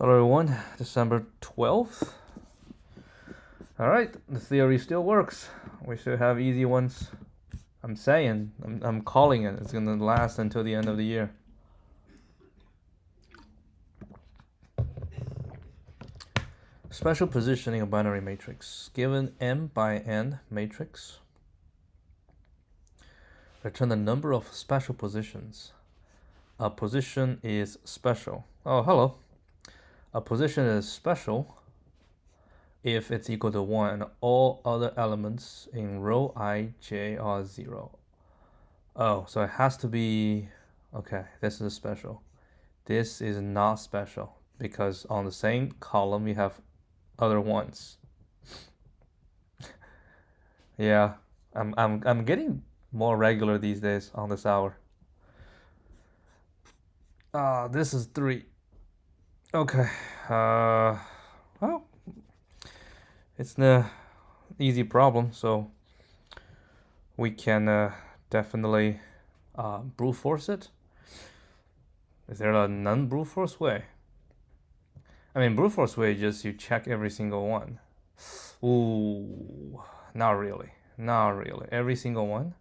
Hello everyone, December 12th. Alright, the theory still works. We should have easy ones. I'm saying, I'm calling it. It's gonna last until the end of the year. Special positioning of binary matrix. Given m by n matrix, return the number of special positions. A position is special. Oh, hello. A position is special if it's equal to 1 and all other elements in row I, j are 0. Oh, so it has to be... Okay, this is special. This is not special because on the same column we have other ones. Yeah, I'm getting more regular these days on this hour. This is 3. Okay. Well, it's an easy problem, so we can definitely brute force it. Is there a non-brute force way? I mean, brute force way is just you check every single one. Ooh, not really. Not really. Every single one?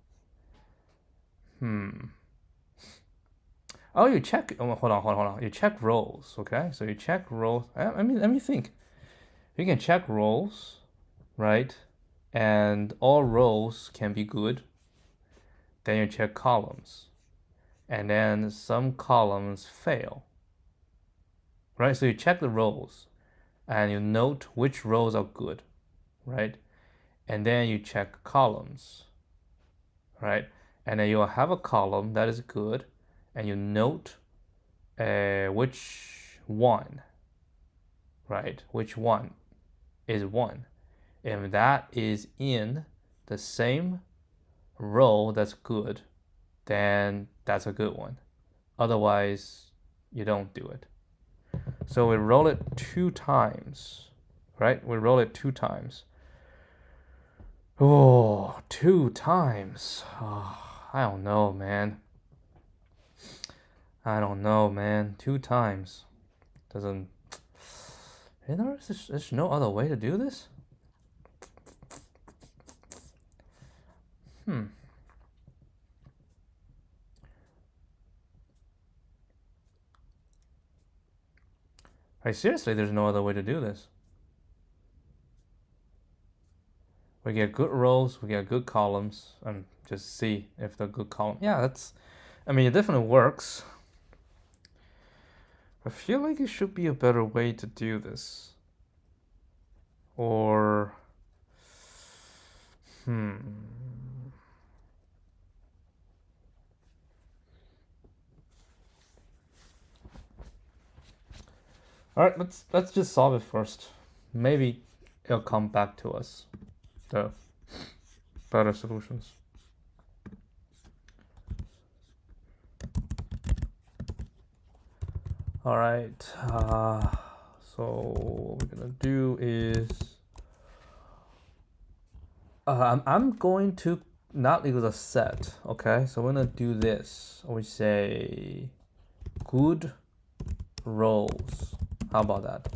Oh, you check. Oh, hold on. You check rows, okay? So you check rows. I mean, let me think. You can check rows, right? And all rows can be good. Then you check columns. And then some columns fail, right? So you check the rows and you note which rows are good, right? And then you check columns, right? And then you'll have a column that is good and you note which one, right? Which one is 1. If that is in the same row that's good, then that's a good one. Otherwise, you don't do it. So we roll it 2 times, right? We roll it 2 times. Oh, 2 times. Oh, I don't know, man. 2 times. Doesn't... There's no other way to do this? Like, seriously, there's no other way to do this. We get good rows, we get good columns, and just see if the good column... Yeah, that's... I mean, it definitely works. I feel like it should be a better way to do this. Or... Alright, let's just solve it first. Maybe it'll come back to us. The better solutions. Alright, so what we're gonna do is I'm going to not use a set, okay? So we're gonna do this. We say good rows. How about that?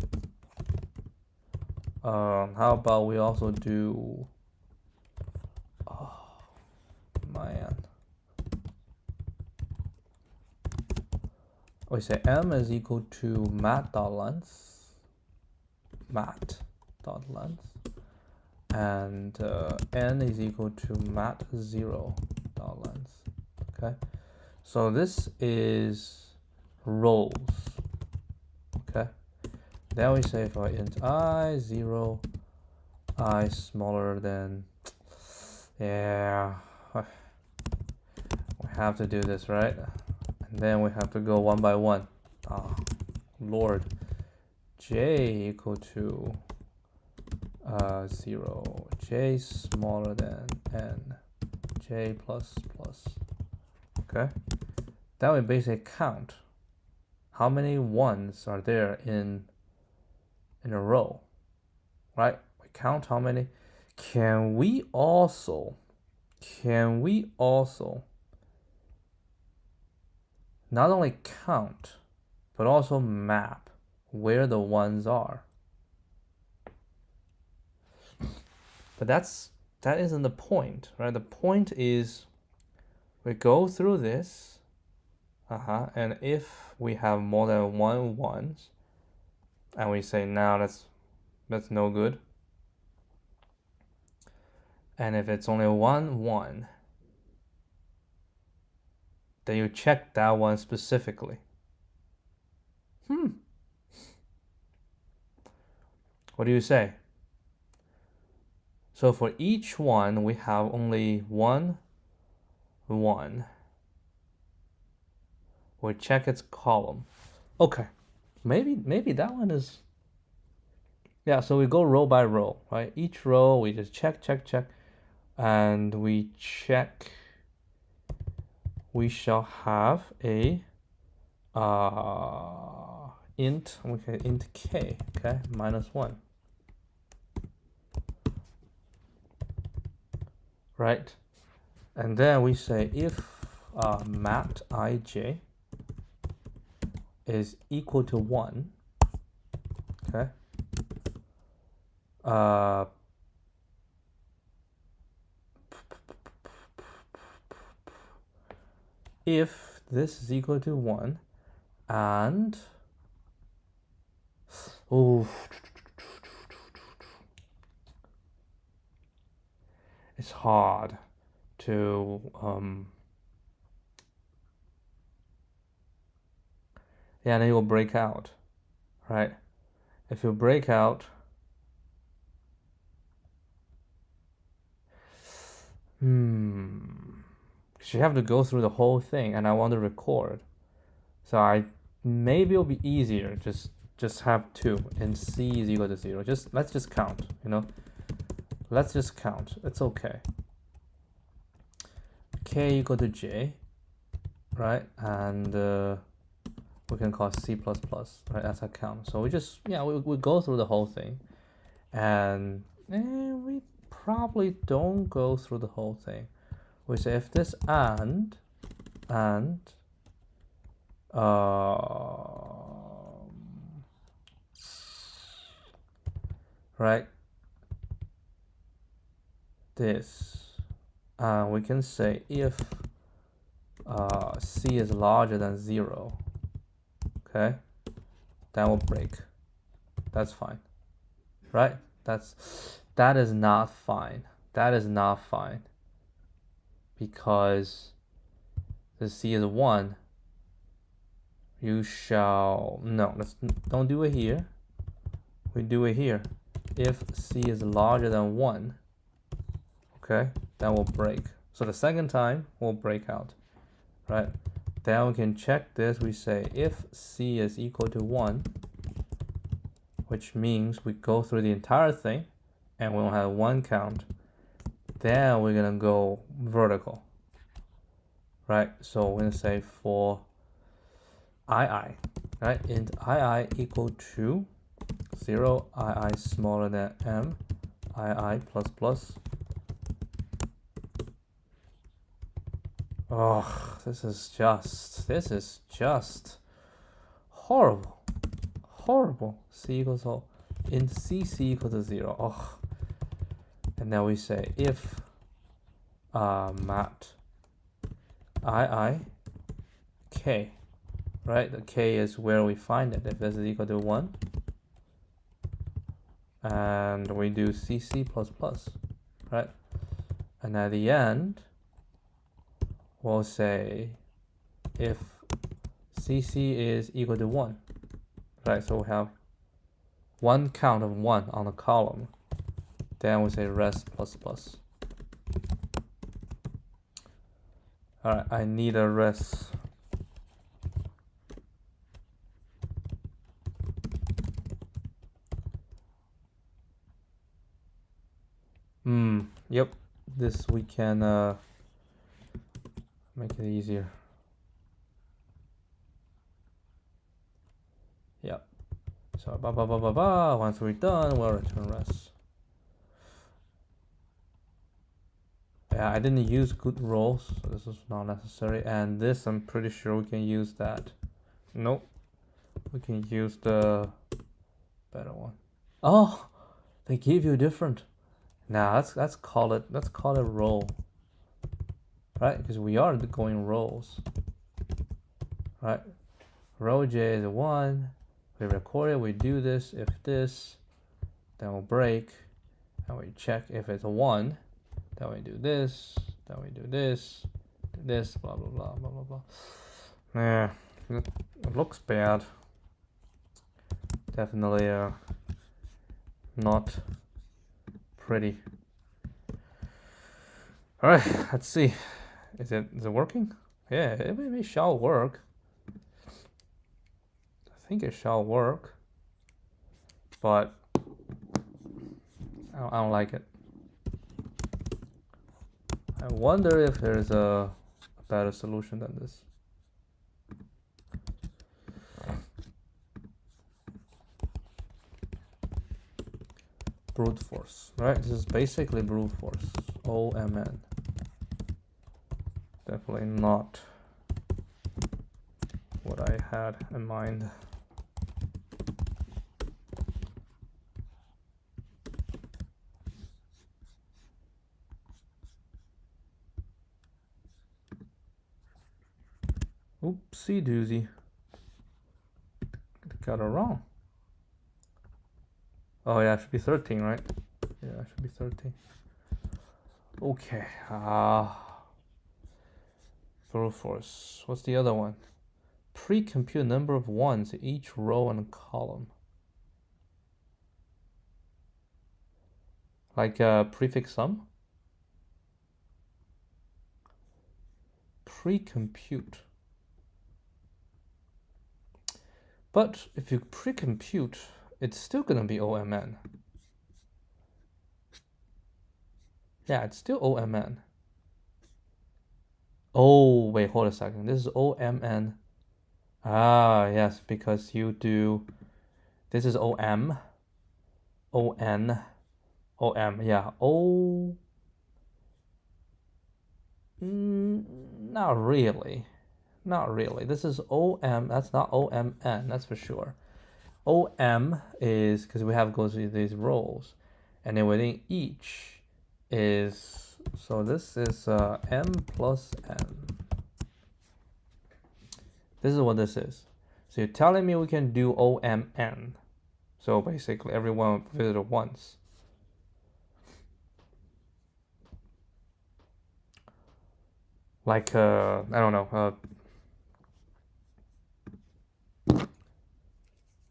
How about we also do... Oh, man. We say m is equal to mat.length, and n is equal to mat0.length. Okay, so this is rows. Okay, then we say for int I 0, I smaller than... Yeah, we have to do this, right? And then we have to go one by one. Oh, Lord. J equal to 0, j smaller than n, j plus plus. Okay, then we basically count how many ones are there in a row, right? We count how many. Can we also not only count but also map where the ones are. But that isn't the point, right? The point is we go through this, and if we have more than one ones, and we say now that's no good. And if it's only one, then you check that one specifically. What do you say? So for each one, we have only one. We check its column. Okay, maybe that one is. Yeah, so we go row by row, right? Each row we just check, and we check. We shall have a int, okay, int k, okay, -1. Right? And then we say if mat ij is equal to 1, okay, if this is equal to 1 and it's hard to yeah, then it will break out, right? If you break out, you have to go through the whole thing, and I want to record, so maybe it'll be easier just have 2 and c is equal to 0. Let's just count, let's just count. It's okay. K equal to j, right? And we can call C++, right, as a count. So we just, we go through the whole thing, and we probably don't go through the whole thing. We say if this and right, this, we can say if C is larger than 0, okay, that will break. That's fine, right? That is not fine. That is not fine, because the C is 1. You shall don't do it here. We do it here. If C is larger than 1, okay, that will break. So the second time will break out, right? Then we can check this. We say if C is equal to 1, which means we go through the entire thing and we'll have 1 count. Then we're gonna go vertical, right? So we're gonna say for II, right? Int II equal to 0, II smaller than m, II plus plus. Oh, this is just horrible. C equals all int C equal to 0. Oh, and now we say if mat II k, right? The k is where we find it. If this is equal to 1, and we do C plus plus, right? And at the end, we'll say if CC is equal to 1, right? So we have 1 count of 1 on the column. Then we say res plus plus. All right, I need a res. Yep, this we can make it easier. Yep. So once we're done, we'll return res. Yeah, I didn't use good roles, so this is not necessary. And this, I'm pretty sure we can use that. Nope. We can use the better one. Oh, they give you different. Now let's call it row, right? Because we are going rows, right? Row J is 1. We record it. We do this. If this, then we'll break, and we check if it's a 1. Then we do this. Then we do this. Do this. Blah blah blah blah blah blah. Yeah, it looks bad. Definitely not pretty. All right, let's see. Is it working? Yeah, it shall work. I think it shall work, but I don't like it. I wonder if there's a better solution than this. Brute force, right? This is basically brute force. OMN. Definitely not what I had in mind. Oopsie doozy. Got it wrong. Oh yeah, it should be 13, right? Yeah, it should be 13. Okay. Brute force. What's the other one? Pre-compute number of ones in each row and column. Like prefix sum? Pre-compute. But if you pre-compute, it's still gonna be OMN. Yeah, it's still OMN. Oh, wait, hold a second. This is OMN. Ah, yes, because you do... This is OM. ON. OM, yeah. O... Not really. Not really. This is OM. That's not OMN, that's for sure. OM is because we have goes with these rows, and then within each is, so this is M plus N. This is what this is. So you're telling me we can do OMN. So basically everyone visited once. Like I don't know,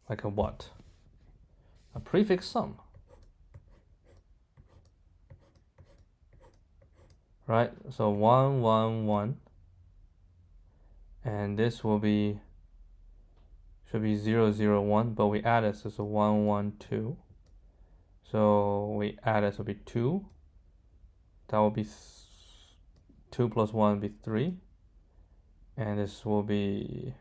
like a what? A prefix sum. Right? So 1, 1, 1. And this will be, should be 0, 0, 1, but we added, so it's a 1, 1, 2. So we added, so it'll be 2. That will be 2 plus 1 will be 3. And this will be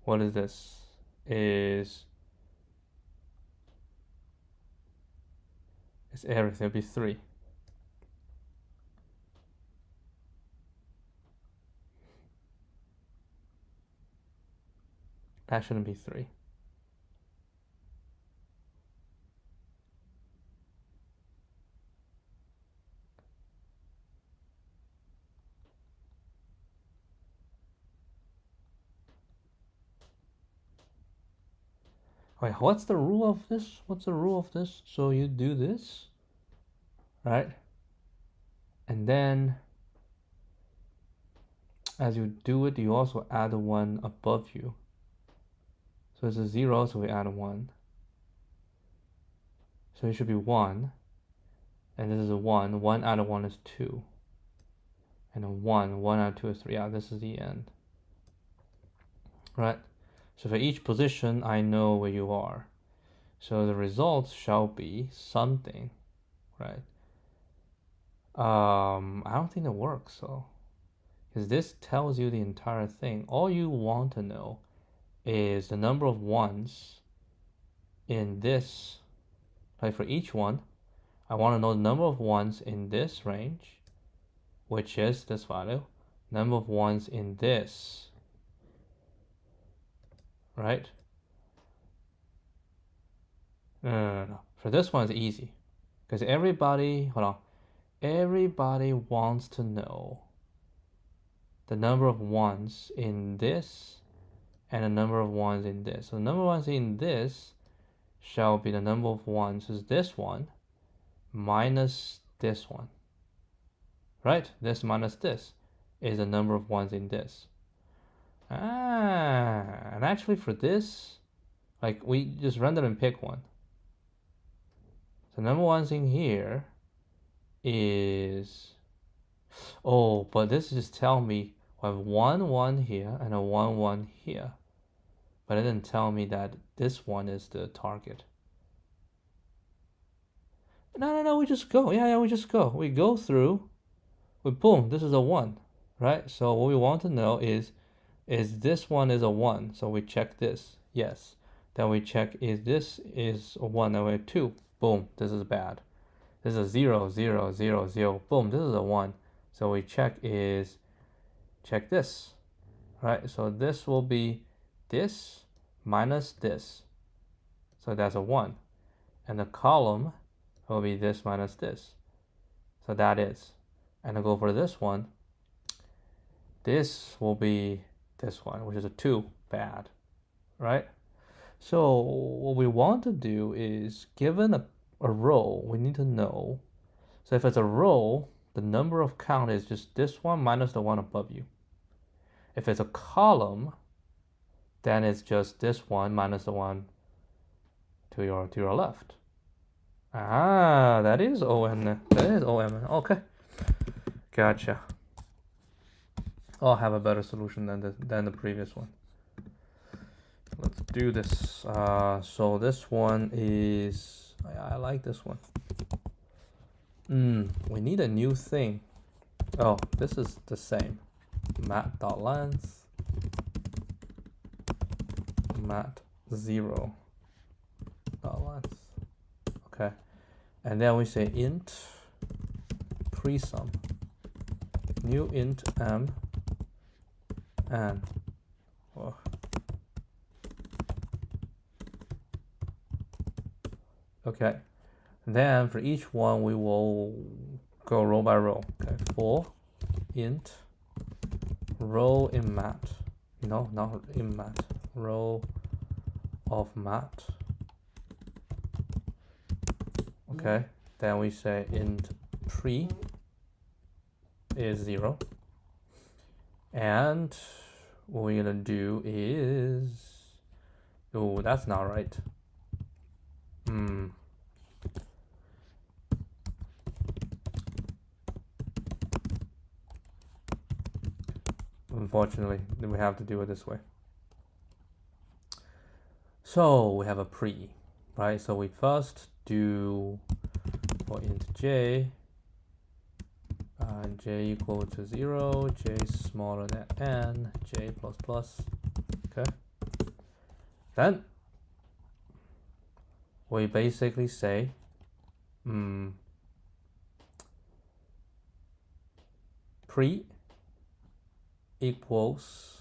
what is this? It's everything. It'll be 3. That shouldn't be 3. Wait, what's the rule of this? What's the rule of this? So you do this, right? And then as you do it, you also add 1 above you. So it's a 0, so we add 1. So it should be 1. And this is a 1. 1 out of 1 is 2. And a 1. 1 out of 2 is 3. Yeah, this is the end. Right? So for each position, I know where you are. So the results shall be something, right? I don't think it works, so. Because this tells you the entire thing. All you want to know is the number of ones in this. Like for each one, I want to know the number of ones in this range, which is this value. Number of ones in this, right? No. For this one, it's easy. Because everybody, hold on, everybody wants to know the number of ones in this and the number of ones in this. So the number of ones in this shall be the number of ones is this one minus this one, right? This minus this is the number of ones in this. And actually for this, like we just randomly pick one. So number ones in here is, oh, but this just tell me I have 1 1 here and a 1 1 here. But it didn't tell me that this one is the target. No, we just go. Yeah, we just go. We go through, we boom, this is a 1, right? So what we want to know is this one is a 1? So we check this, yes. Then we check is this is a 1, then we have 2, boom, this is bad. This is a 0, 0, 0, 0, boom, this is a 1. So we check this, right? So this will be this minus this. So that's a 1. And the column will be this minus this. So that is. And I go for this one. This will be this one, which is a 2, bad, right? So what we want to do is, given a row, we need to know. So if it's a row, the number of count is just this one minus the one above you. If it's a column, then it's just this one minus the one to your left. That is OM. That is OM. Okay, gotcha. I'll have a better solution than the previous one. Let's do this. So this one is, I like this one. We need a new thing. Oh, this is the same. mat.length mat0.length. Okay, and then we say int pre-sum new int m and okay. Then for each one we will go row by row. Okay, for int row in mat, no, not in mat, row of mat. Okay, then we say int pre is 0, and what we're gonna do is, oh, that's not right. Unfortunately, we have to do it this way. So we have a pre, right? So we first do for int j, j equal to 0, j smaller than n, j plus plus. Okay. Then we basically say pre equals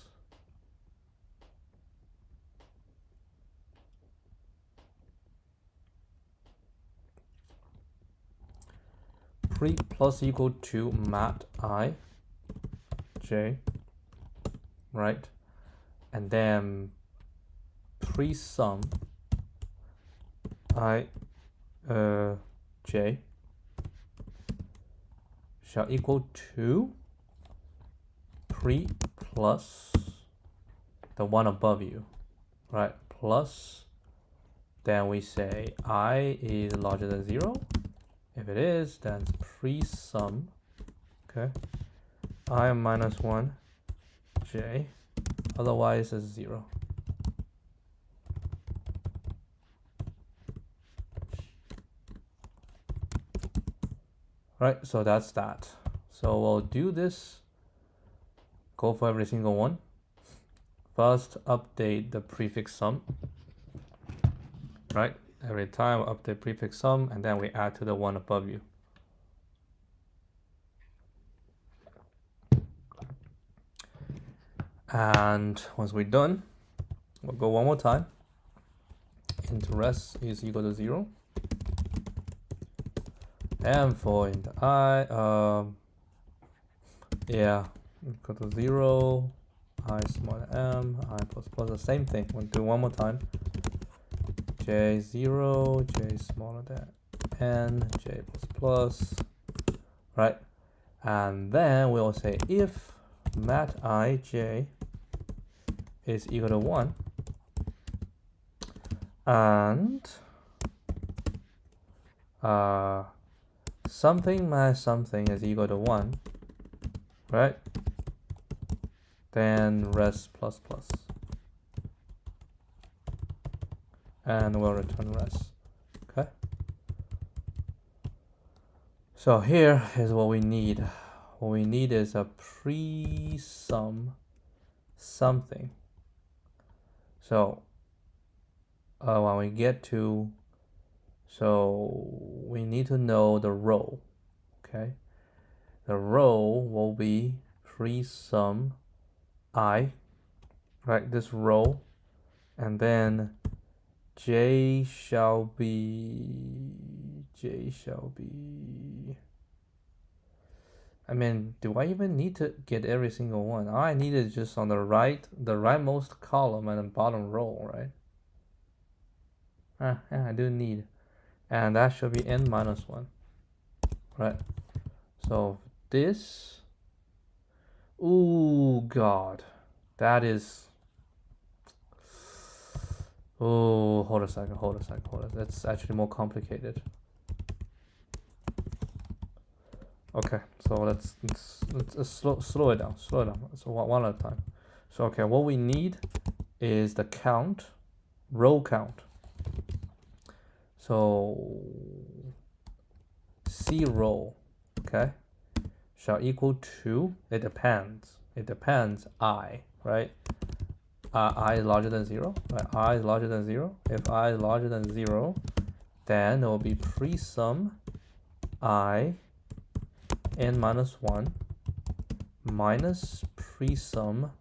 pre plus equal to mat I j, right? And then pre-sum I j shall equal to pre plus the one above you, right? Plus, then we say I is larger than 0. If it is, then it's pre-sum, okay, I minus 1 j, otherwise it's 0. Right, so that's that. So we'll do this, go for every single one. First, update the prefix sum, right? Every time update prefix sum, and then we add to the one above you. And once we're done, We'll go one more time. Int res is equal to 0. And for int I, yeah, equal to 0, I smaller m, I plus plus, the same thing. We'll do one more time. J0, j smaller than n, j plus plus, right? And then we'll say if mat ij is equal to 1 and something minus something is equal to 1, right? Then res plus plus. And we'll return res. Okay? So here is what we need. What we need is a pre-sum something. So when we get to, so we need to know the row. Okay? The row will be pre-sum I, right? This row, and then j shall be, I mean, do I even need to get every single one? All I need is just on the rightmost column and the bottom row, right? Yeah, I do need, and that should be n minus 1, right? So this, oh god, that is, oh, hold a second. That's actually more complicated. Okay, so let's slow it down. So one at a time. So okay, what we need is the count, row count. So C row, okay, shall equal to, it depends I, right? I is larger than 0, right? I is larger than 0. If I is larger than 0, then it will be pre-sum I n minus 1 minus pre-sum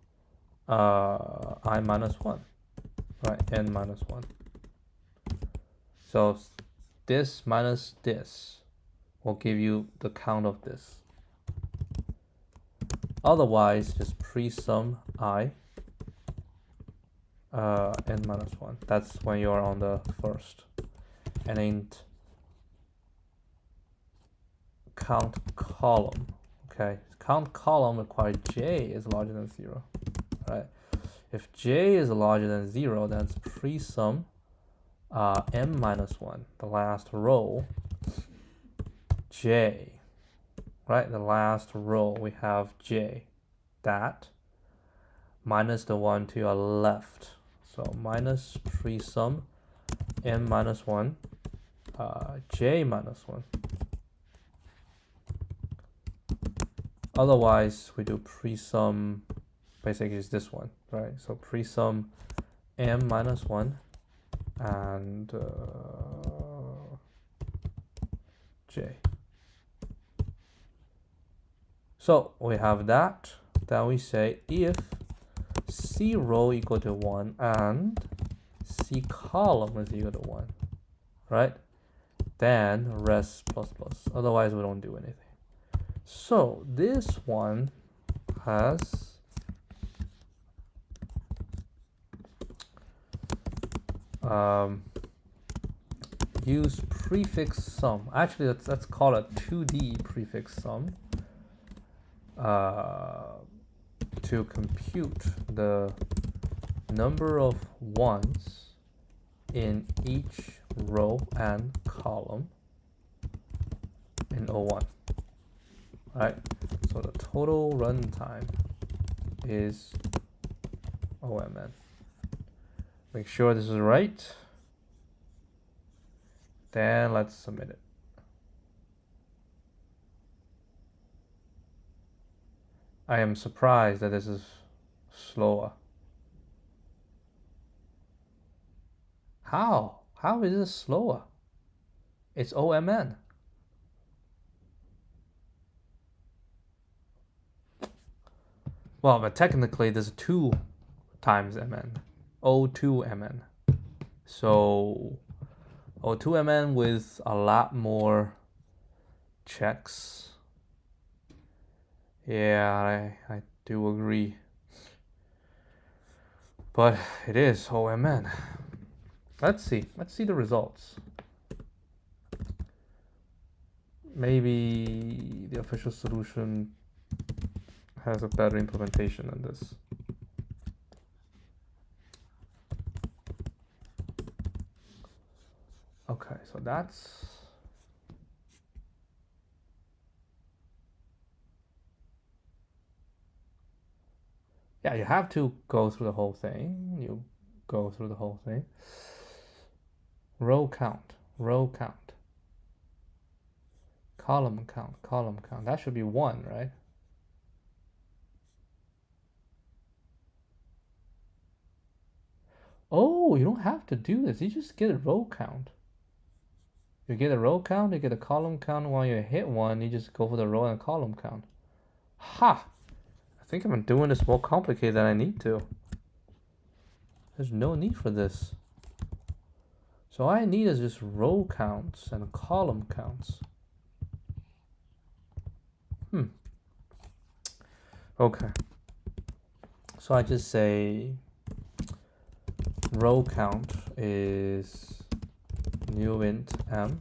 I minus 1, right? N minus 1. So this minus this will give you the count of this. Otherwise, just pre-sum I n minus 1. That's when you're on the first. And int count column. Okay, count column requires j is larger than 0, right? If j is larger than 0, then it's pre-sum m minus 1, the last row, j, right? The last row we have j, that minus the one to your left. So minus pre-sum m minus 1, j minus 1. Otherwise, we do pre-sum, basically is this one, right? So pre-sum m minus 1 and j. So we have that. Then we say if C row equal to 1 and C column is equal to 1, right? Then res plus plus. Otherwise, we don't do anything. So this one has use prefix sum. Actually, let's call it 2D prefix sum to compute the number of ones in each row and column in O1. Right, so the total runtime is OMN. Make sure this is right. Then let's submit it. I am surprised that this is slower. How? How is this slower? It's OMN. Well, but technically there's 2 times MN. O2mn. So O2mn with a lot more checks. Yeah, I do agree. But it is OMN. Let's see the results. Maybe the official solution has a better implementation than this. Okay, so that's... Yeah, you have to go through the whole thing. You go through the whole thing. Row count, row count. Column count, column count. That should be 1, right? Oh, you don't have to do this. You just get a row count. You get a row count, you get a column count. When you hit 1, you just go for the row and column count. Ha! I think I'm doing this more complicated than I need to. There's no need for this. So all I need is just row counts and column counts. Okay. So I just say row count is new int m,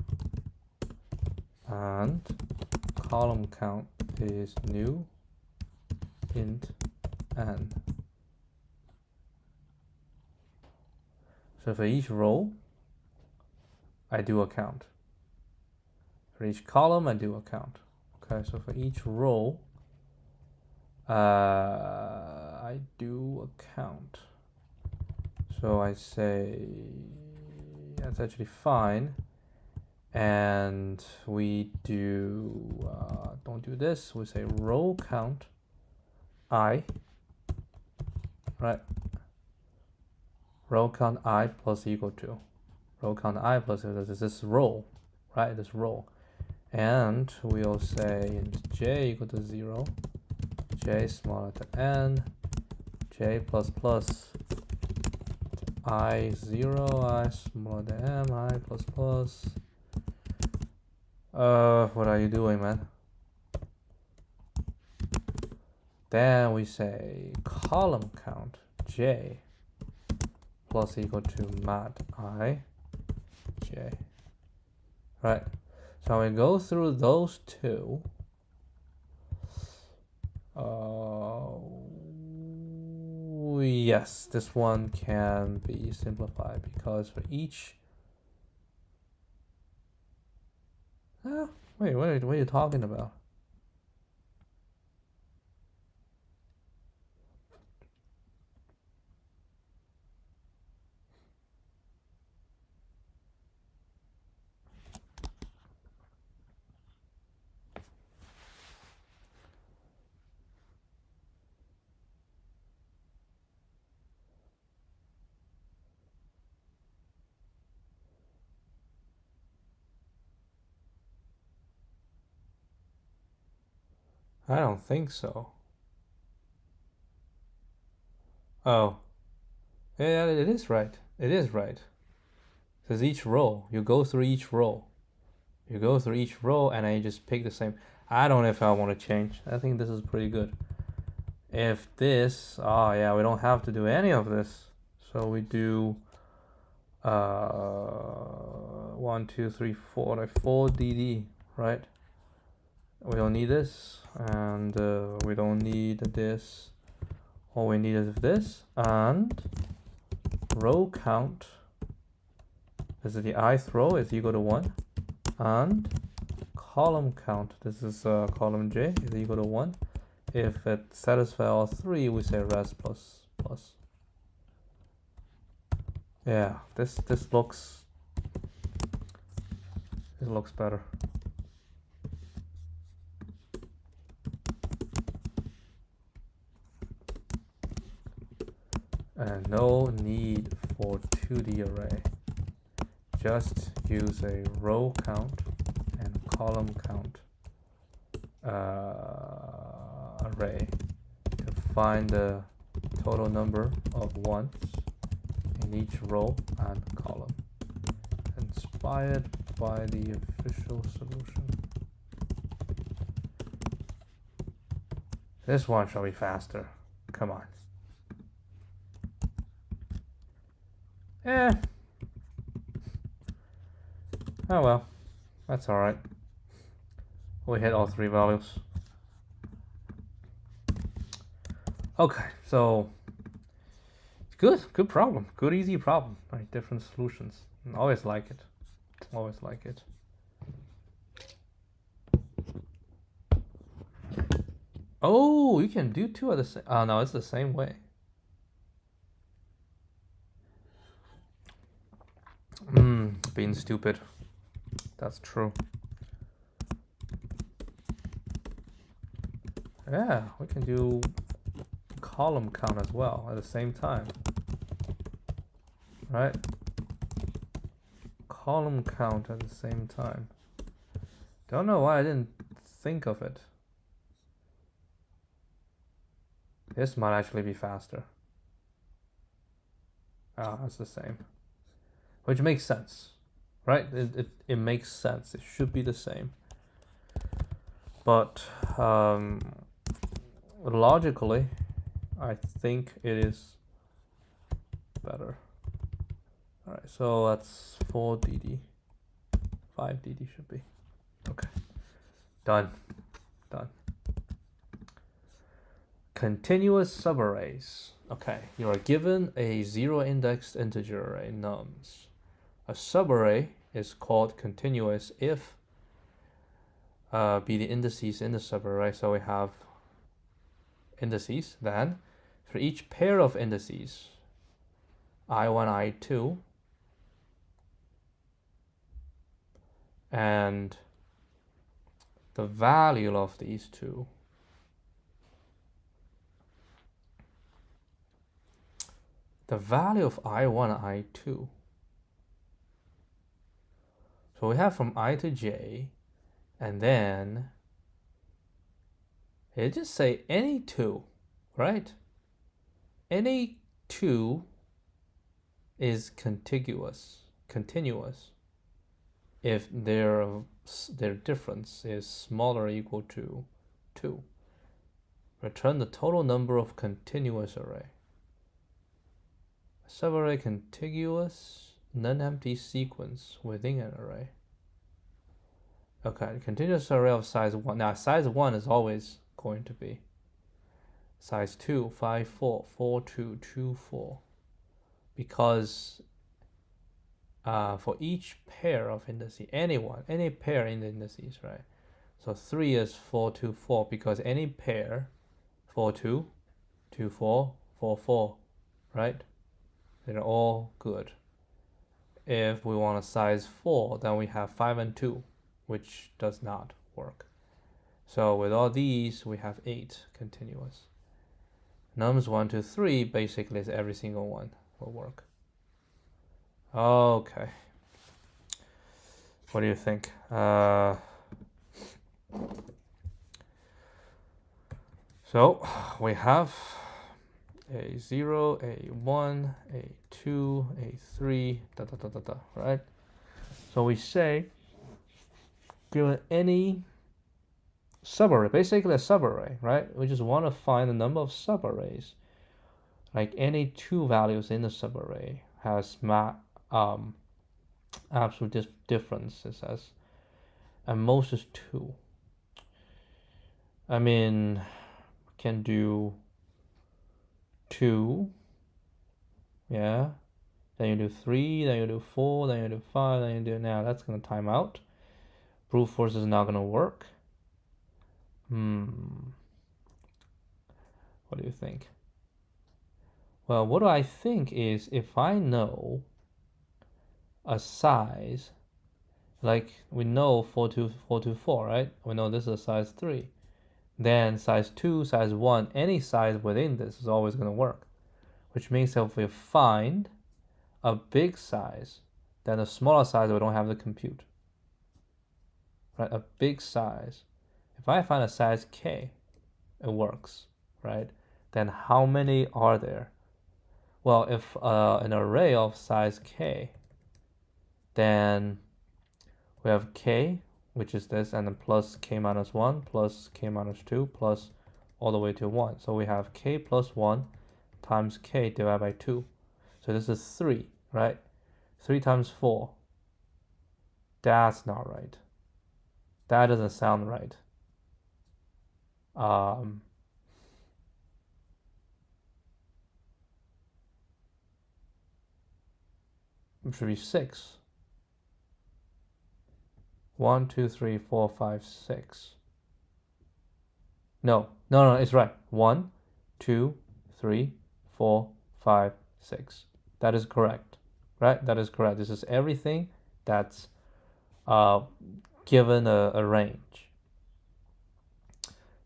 and column count is new int n. So for each row, I do a count. For each column, I do a count. Okay, so for each row, I do a count. So I say that's actually fine. And we do, don't do this, we say row count I, right? Row count I plus equal to. Row count I plus this row, right? This row. And we'll say j equal to 0, j smaller than n, j plus plus I 0, I smaller than m, I plus plus. What are you doing, man? Then we say column count j plus equal to mod I j. Right. So we go through those two. Yes, this one can be simplified because for each... wait, what are you talking about? I don't think so. Oh. Yeah, it is right. It is right. Because each row, you go through each row. You go through each row and I just pick the same. I don't know if I want to change. I think this is pretty good. If this, oh yeah, we don't have to do any of this. So we do 1, 2, 3, 4, like 4 DD, right? We don't need this, and we don't need this. All we need is this, and row count. This is the ith row is equal to 1, and column count. This is column j is equal to 1. If it satisfies all three, we say res plus plus. Yeah, this looks better. And no need for 2D array. Just use a row count and column count array to find the total number of ones in each row and column. Inspired by the official solution. This one shall be faster. Come on. Oh well, that's alright. We hit all three values. Okay, so good problem. Good easy problem. Right, different solutions. Always like it. Always like it. Oh, you can do two at the same. Oh no, it's the same way. Being stupid. That's true. Yeah, we can do column count as well at the same time. Right? Column count at the same time. Don't know why I didn't think of it. This might actually be faster. Ah, it's the same. Which makes sense. Right? It makes sense. It should be the same. But logically, I think it is better. Alright, so that's 4 dd. 5 dd should be. Okay. Done. Done. Continuous subarrays. Okay, you are given a zero-indexed integer array, nums. A subarray is called continuous if be the indices in the subarray. So we have indices. Then for each pair of indices, I1, I2, and the value of these two, the value of I1, I2. So we have from I to j, and then it just say any two, right? Any two is continuous if their difference is smaller or equal to 2. Return the total number of continuous array. Subarray contiguous non-empty sequence within an array. Okay, continuous array of size 1. Now size 1 is always going to be size 2, 5, 4, 4, 2, 2, 4. Because for each pair of indices, any pair in the indices, right? So 3 is 4, 2, 4 because any pair, 4, 2, 2, 4, 4, 4, right? They're all good. If we want a size 4, then we have 5 and 2, which does not work. So with all these, we have 8 continuous. Nums 1, 2, 3 basically is every single one will work. Okay. What do you think? So we have a 0, a 1, a 2, a 3, right? So we say, given any subarray, basically a subarray, right? We just want to find the number of subarrays. Like any two values in the subarray has absolute difference, it says. And most is 2. I mean, can do 2, yeah, then you do 3, then you do 4, then you do 5, then you do, now that's gonna time out. Brute force is not gonna work. What do you think? Well, what do I think is, if I know a size, like we know 4, 2, 4, 2, 4, right? We know this is a size 3. Then size 2, size 1, any size within this is always going to work. Which means if we find a big size, then a smaller size we don't have to compute. Right? A big size. If I find a size k, it works, right? Then how many are there? Well, if an array of size k, then we have k, which is this, and then plus k minus 1, plus k minus 2, plus all the way to 1. So we have k plus 1 times k divided by 2. So this is 3, right? 3 times 4. That's not right. That doesn't sound right. It should be 6. 1, 2, 3, 4, 5, 6. No, it's right. 1, 2, 3, 4, 5, 6. That is correct, right? That is correct. This is everything that's given a range.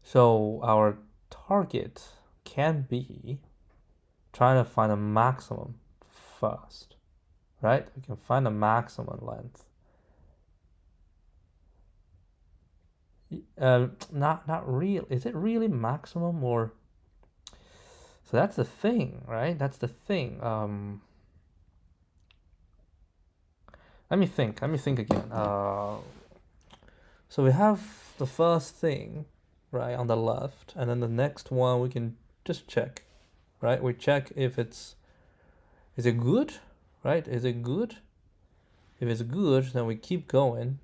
So our target can be trying to find a maximum first, right? We can find a maximum length. Not real. Is it really maximum or? So that's the thing, right? That's the thing. Let me think again. So we have the first thing, right, on the left, and then the next one we can just check, right? We check if is it good, right? Is it good? If it's good, then we keep going.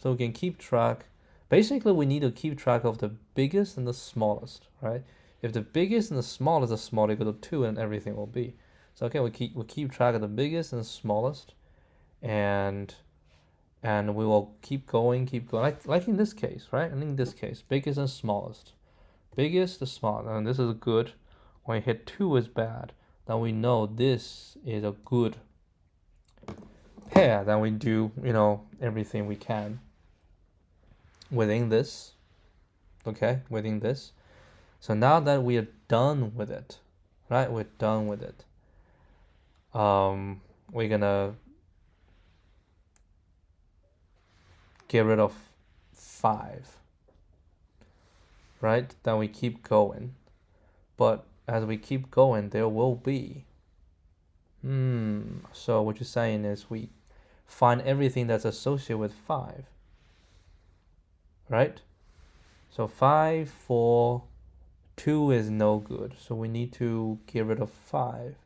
So we can keep track. Basically, we need to keep track of the biggest and the smallest, right? If the biggest and the smallest are small equal to 2, and everything will be. So okay, we keep track of the biggest and the smallest, and we will keep going, like in this case, right? And in this case, biggest and smallest, biggest to smallest, and this is good. When you hit 2 is bad, then we know this is a good pair. Then we do everything we can within this, okay, within this. So now that we are done with it, right? We're done with it. We're gonna get rid of 5, right? Then we keep going, but as we keep going, there will be. So what you're saying is we find everything that's associated with 5, right? So 5, 4, 2 is no good. So we need to get rid of 5.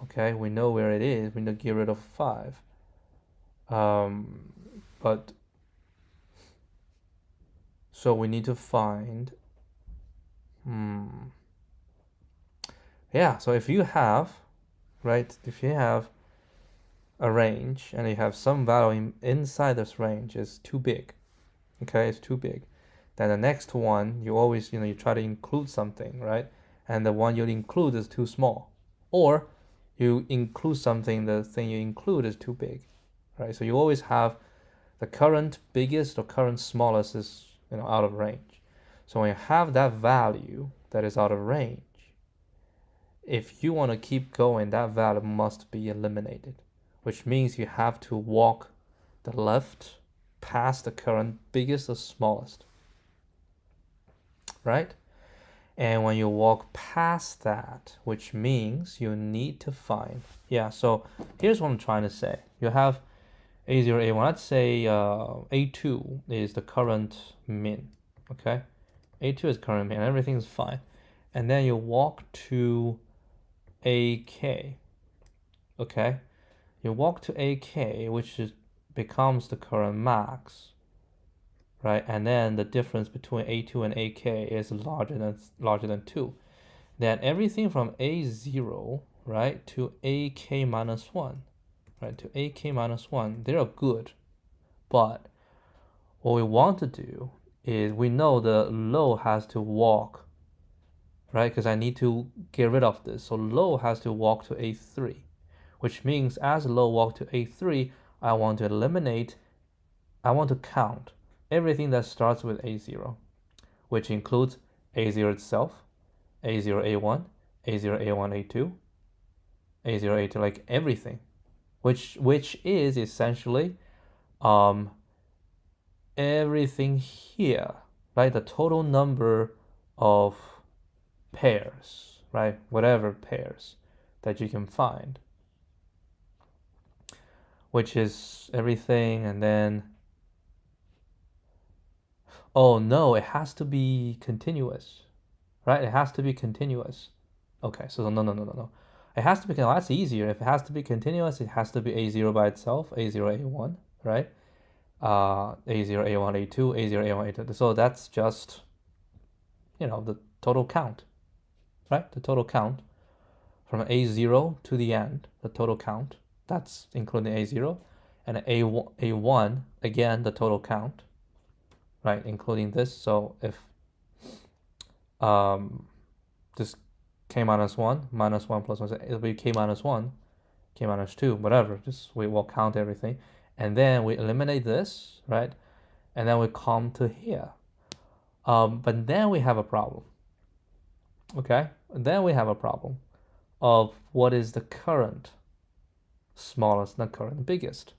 Okay, we know where it is. We need to get rid of 5. But so we need to find. Yeah. So if you have, right? If you have a range and you have some value inside this range is too big. Okay, it's too big. Then the next one, you always, you try to include something, right? And the one you include is too small. Or you include something, the thing you include is too big, right? So you always have the current biggest or current smallest is, out of range. So when you have that value that is out of range, if you want to keep going, that value must be eliminated, which means you have to walk the left past the current biggest or smallest, right? And when you walk past that, which means you need to find, so here's what I'm trying to say. You have A0, A1. Let's say A2 is the current min, okay? A2 is current min, everything's fine. And then you walk to AK, okay? You walk to AK, which becomes the current max, right? And then the difference between A2 and AK is larger than 2. Then everything from A0, right, to AK minus 1, right, to AK minus 1, they are good. But what we want to do is we know the low has to walk, right, because I need to get rid of this. So low has to walk to A3, which means as low walk to A3, I want to count everything that starts with A0, which includes A0 itself, A0, A1, A0, A1, A2, A0, A2, like everything, which is essentially everything here, right? The total number of pairs, right? Whatever pairs that you can find, which is everything. And then, oh no, it has to be continuous, right? It has to be continuous. Okay, so no. It has to be, that's easier. If it has to be continuous, it has to be A0 by itself, A0, A1, right? A0, A1, A2, A0, A1, A2. So that's just, the total count, right? The total count from A0 to the end, the total count. That's including A0. And A1, again, the total count, right? Including this. So if this k minus 1, minus 1 plus 1, it'll be k minus 1, k minus 2, whatever. Just we will count everything. And then we eliminate this, right? And then we come to here. But then we have a problem. Okay? And then we have a problem of what is the current smallest, not current biggest.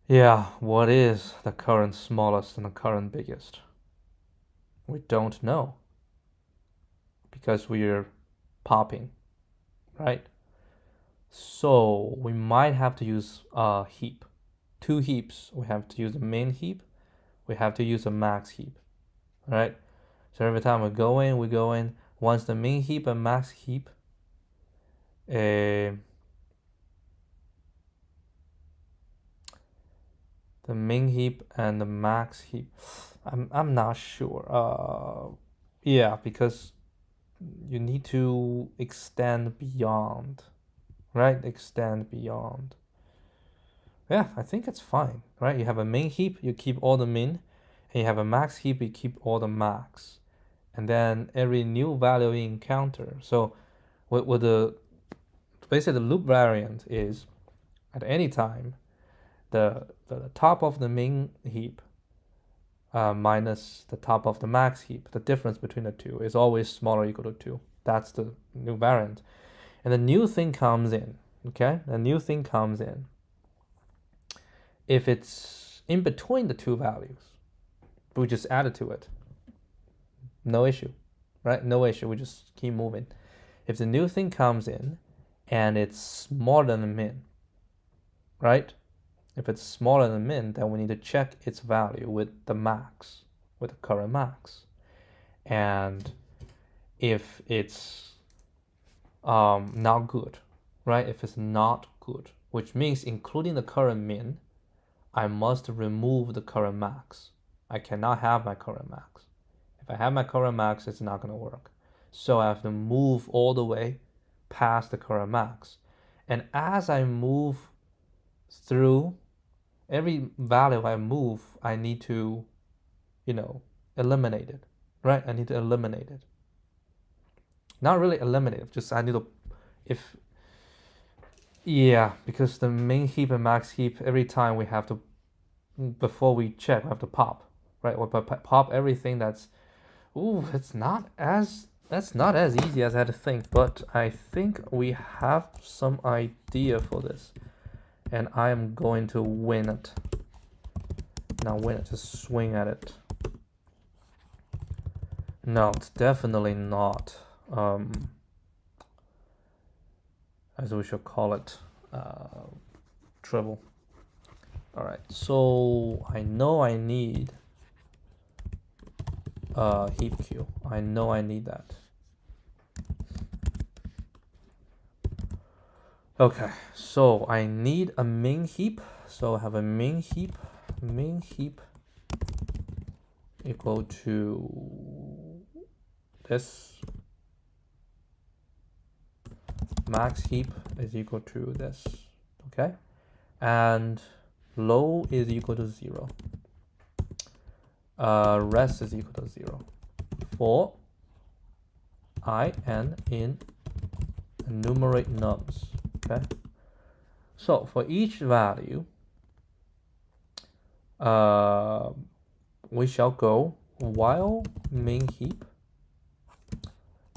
Yeah, what is the current smallest and the current biggest? We don't know because we're popping, right? So we might have to use a heap. Two heaps. We have to use a main heap. We have to use a max heap, right? So every time we go in. Once the main heap and max heap, the main heap and the max heap, I'm not sure. Yeah, because you need to extend beyond, right? Extend beyond. Yeah, I think it's fine, right? You have a main heap, you keep all the min, and you have a max heap, you keep all the max. And then every new value you encounter. So with the basically the loop variant is at any time the top of the main heap minus the top of the max heap, the difference between the two is always smaller or equal to 2. That's the new variant. And the new thing comes in, okay? The new thing comes in if it's in between the two values. We just add it to it. No issue, right? No issue. We just keep moving. If the new thing comes in and it's smaller than the min, right? If it's smaller than min, then we need to check its value with the max, with the current max. And if it's not good, right? If it's not good, which means including the current min, I must remove the current max. I cannot have my current max. If I have my current max, it's not going to work. So I have to move all the way past the current max. And as I move through every value I move, I need to, eliminate it, right? I need to eliminate it. Not really eliminate it, just I need to, because the main heap and max heap, every time we have to, before we check, we have to pop, right? Or pop everything that's that's not as easy as I had to think, but I think we have some idea for this, and I am going to win it. Not win it, just swing at it. No, it's definitely not, as we should call it, triple. All right, so I know I need heap queue. I know I need that. Okay, so I need a main heap. So I have a main heap equal to this. Max heap is equal to this, okay? And low is equal to 0. Rest is equal to 0 for I n in enumerate nums. Okay, so for each value, we shall go while main heap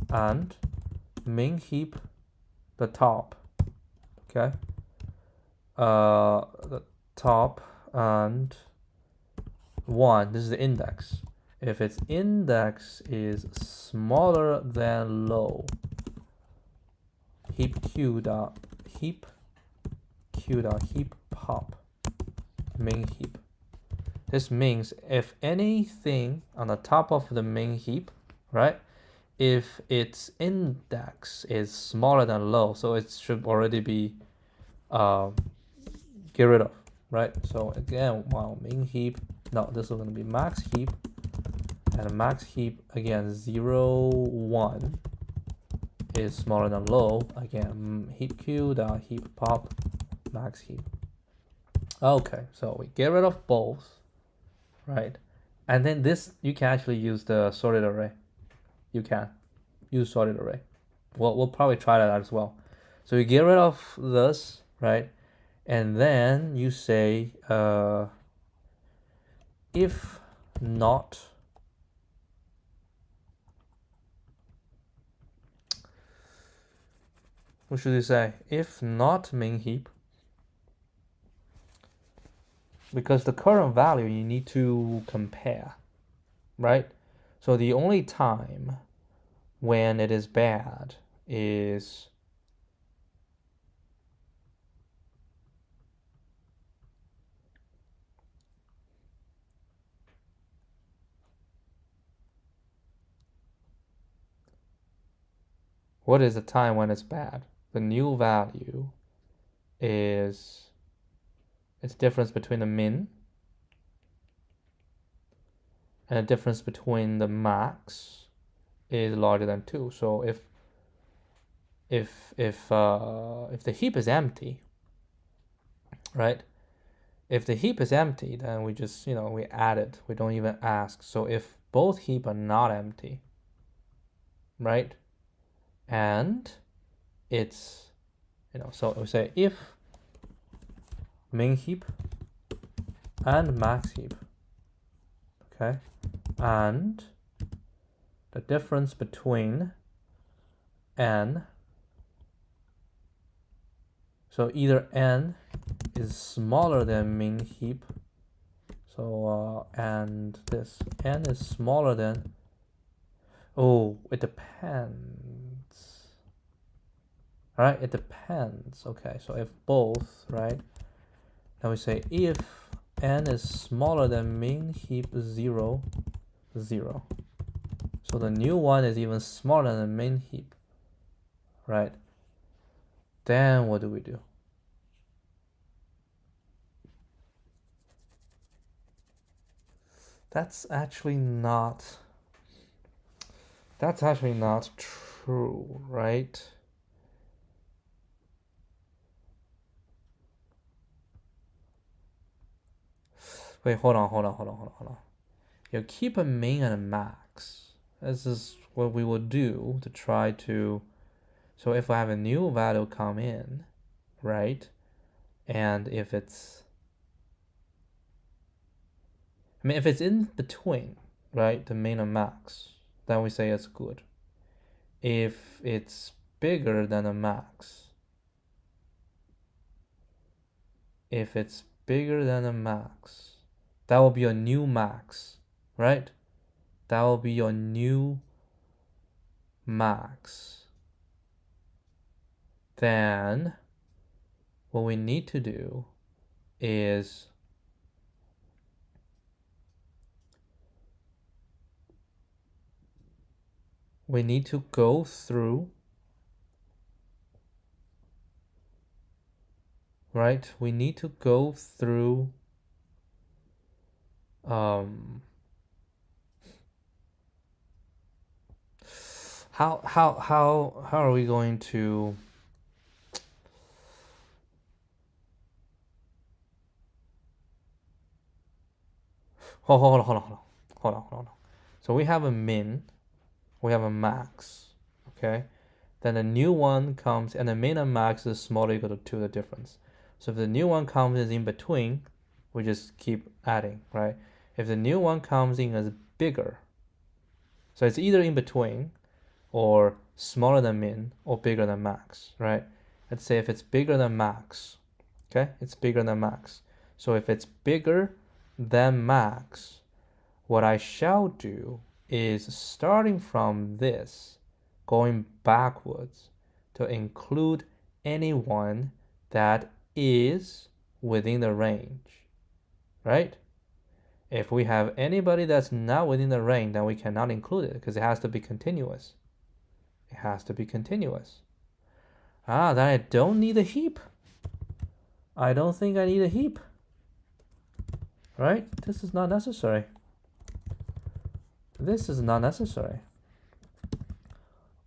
and main heap the top. Okay, the top and 1. This is the index. if its index is smaller than low, heap q dot heap pop main heap. This means if anything on the top of the main heap, right, if its index is smaller than low, so it should already be get rid of, right? So again, while main heap, no, this is going to be max heap, and max heap again 0 1 is smaller than low. Again, heap q dot heap pop max heap. Okay, so we get rid of both, right? And then this, you can actually use the sorted array. You can use sorted array. We'll probably try that as well. So you get rid of this, right? And then you say if not what should you say? If not main heap, because the current value you need to compare, right? So the only time when it is bad is what is the time when it's bad? The new value is its difference between the min and the difference between the max is larger than 2. So if the heap is empty, right? If the heap is empty, then we just, we add it. We don't even ask. So if both heap are not empty, right? And it's, so we say if main heap and max heap, okay? And the difference between n, so either n is smaller than main heap, so and this n is smaller than, it depends. All right, it depends. Okay, so if both, right, then we say if n is smaller than main heap 0 0, so the new one is even smaller than main heap, right? Then what do we do? That's actually not true, right? Wait, hold on. You keep a min and a max. This is what we will do to try to, so if I have a new value come in, right? And if it's, if it's in between, right, the min and max, then we say it's good. If it's bigger than the max, that will be a new max, right? That will be your new max. Then what we need to do is we need to go through, right? We need to go through how are we going to hold on. So we have a min, we have a max, okay? Then the new one comes, and the min and max is smaller or equal to 2, the difference. So if the new one comes in between, we just keep adding, right? If the new one comes in as bigger, so it's either in between or smaller than min or bigger than max, right? Let's say if it's bigger than max, okay? It's bigger than max. So if it's bigger than max, what I shall do is starting from this, going backwards to include anyone that is within the range, right? If we have anybody that's not within the range, then we cannot include it because it has to be continuous. It has to be continuous. Then I don't need a heap. I don't think I need a heap. Right? This is not necessary. This is not necessary.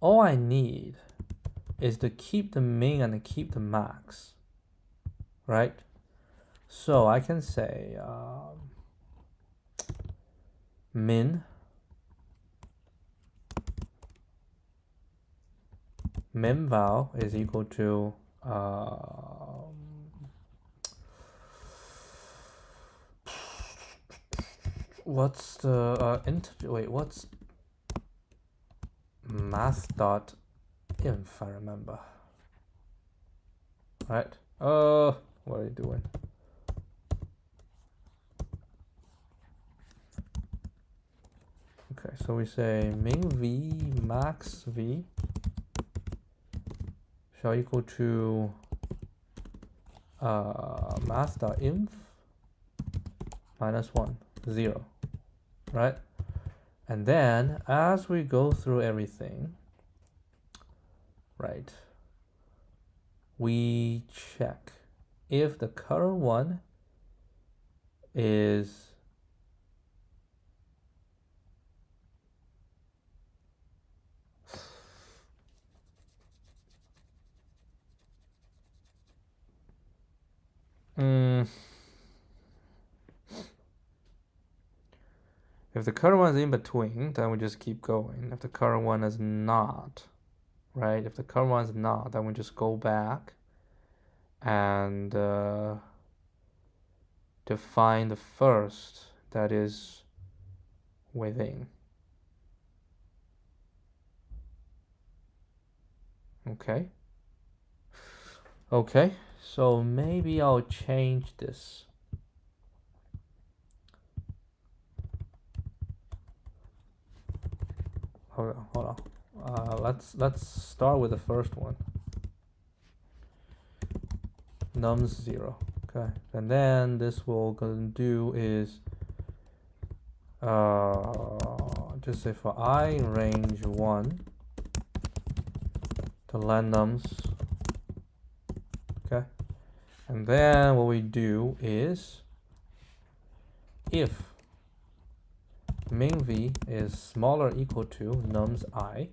All I need is to keep the min and to keep the max. Right? So I can say min val is equal to what's the integer? Wait, what's math.inf? I remember. Right? What are you doing? Okay, so we say min v max v shall equal to math.inf minus 1, 0, right? And then as we go through everything, right, we check if the current one is if the current one is in between, then we just keep going. If the current one is not, right? If the current one is not, then we just go back and define the first that is within. Okay, so maybe I'll change this. Hold on. Let's start with the first one. Nums 0. Okay, and then this we're gonna do is just say for I in range 1 to len nums. Okay, and then what we do is if min v is smaller or equal to nums I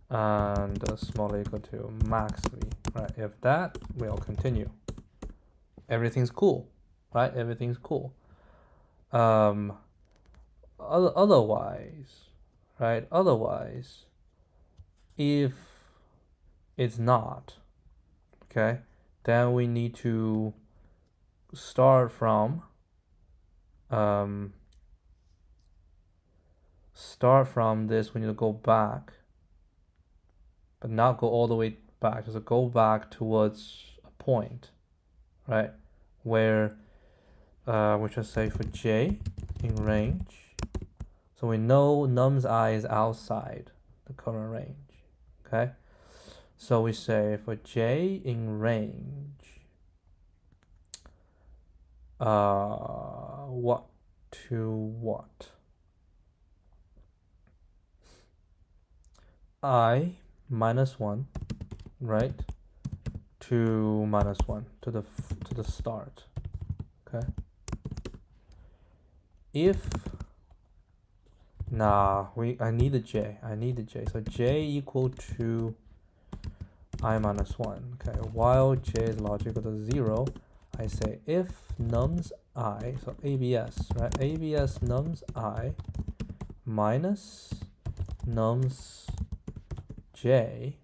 and smaller or equal to max v, right? If that, we'll continue. Everything's cool, right? Everything's cool. Otherwise, right? Otherwise, if it's not, okay, then we need to start from this. We need to go back, but not go all the way back. Just go back towards a point, right, where we just say for j in range, so we know nums I is outside the current range. Okay, so we say for j in range what to what? I minus 1, right, to minus 1 to the start. Okay, if I need the j, so j equal to I minus 1. Okay, while j is logical to 0, I say if nums I, so abs, right, abs nums I minus nums j,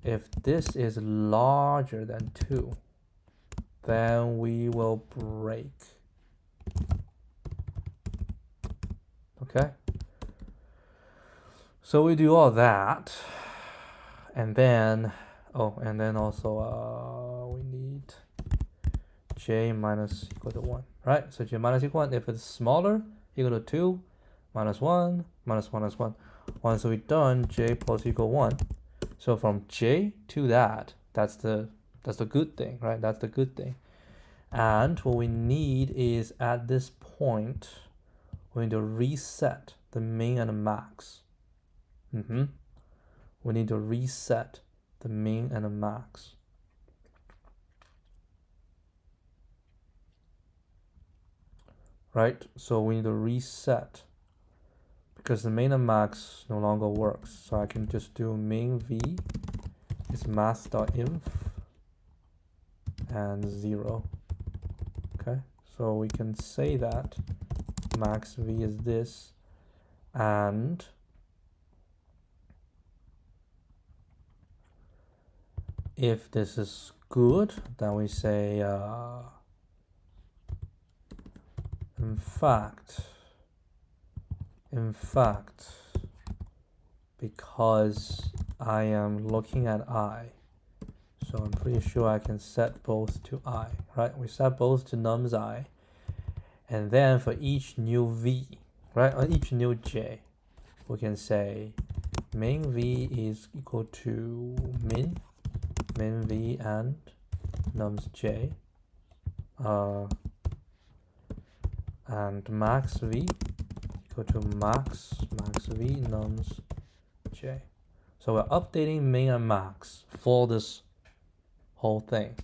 if this is larger than 2, then we will break. Okay, so we do all that, and then also we need j minus equal to 1. right? So j minus equal 1, if it's smaller, equal to 2, minus 1, minus 1, minus 1. Once we're done, j plus equal 1. So from j to that's the good thing, right? That's the good thing. And what we need is at this point, we need to reset the min and the max. We need to reset the min and the max. Right? So we need to reset because the min and max no longer works. So I can just do min v is math.inf and 0. Okay, so we can say that max v is this, and if this is good, then we say in fact, because I am looking at I, so I'm pretty sure I can set both to I, right? We set both to nums I, and then for each new v, right, or each new j, we can say min v is equal to min v and nums j, and max v equal to max v nums j. So we're updating min and max for this whole thing,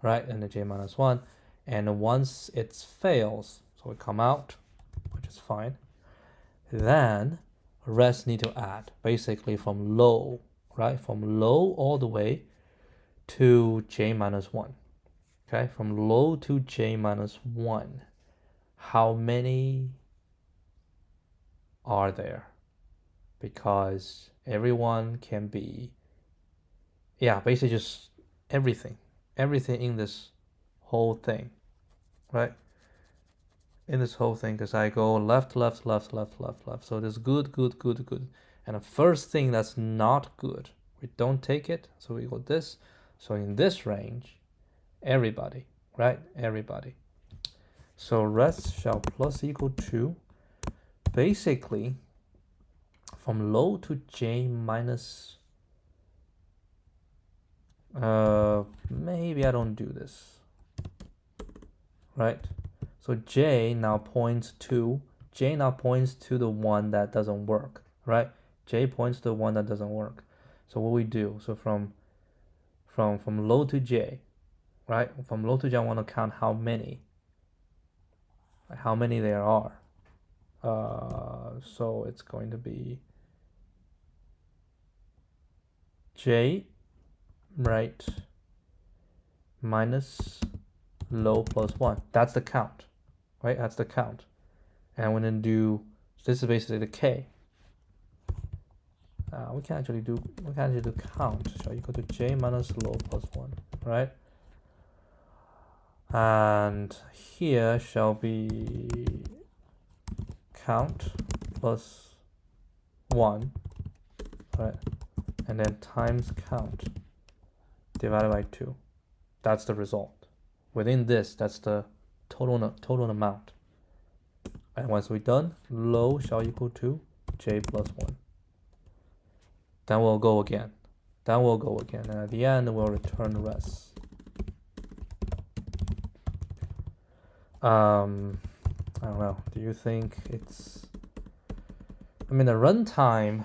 right? And the j minus 1. And once it fails, so we come out, which is fine, then rest need to add basically from low, right? From low all the way to j minus 1. Okay, from low to j minus 1. How many are there? Because everyone can be, yeah, basically just everything in this whole thing, right? In this whole thing, because I go left. So this good. And the first thing that's not good, we don't take it, so we go this. So in this range, everybody, right? Everybody. So rest shall plus equal to basically from low to j minus, maybe I don't do this, right? So j now points to the one that doesn't work, right? J points to the one that doesn't work. So what we do, so from low to j, right? From low to j, I want to count how many there are. So it's going to be j, right, minus low plus 1. That's the count, right? That's the count. And we're going to do, this is basically the k. We can actually do count shall equal to j minus low plus 1, right? And here shall be count plus 1, right? And then times count divided by 2. That's the result. Within this, that's the total amount. And once we're done, low shall equal to j plus 1. Then we'll go again. And at the end, we'll return the rest. I don't know. Do you think it's... I mean, the runtime,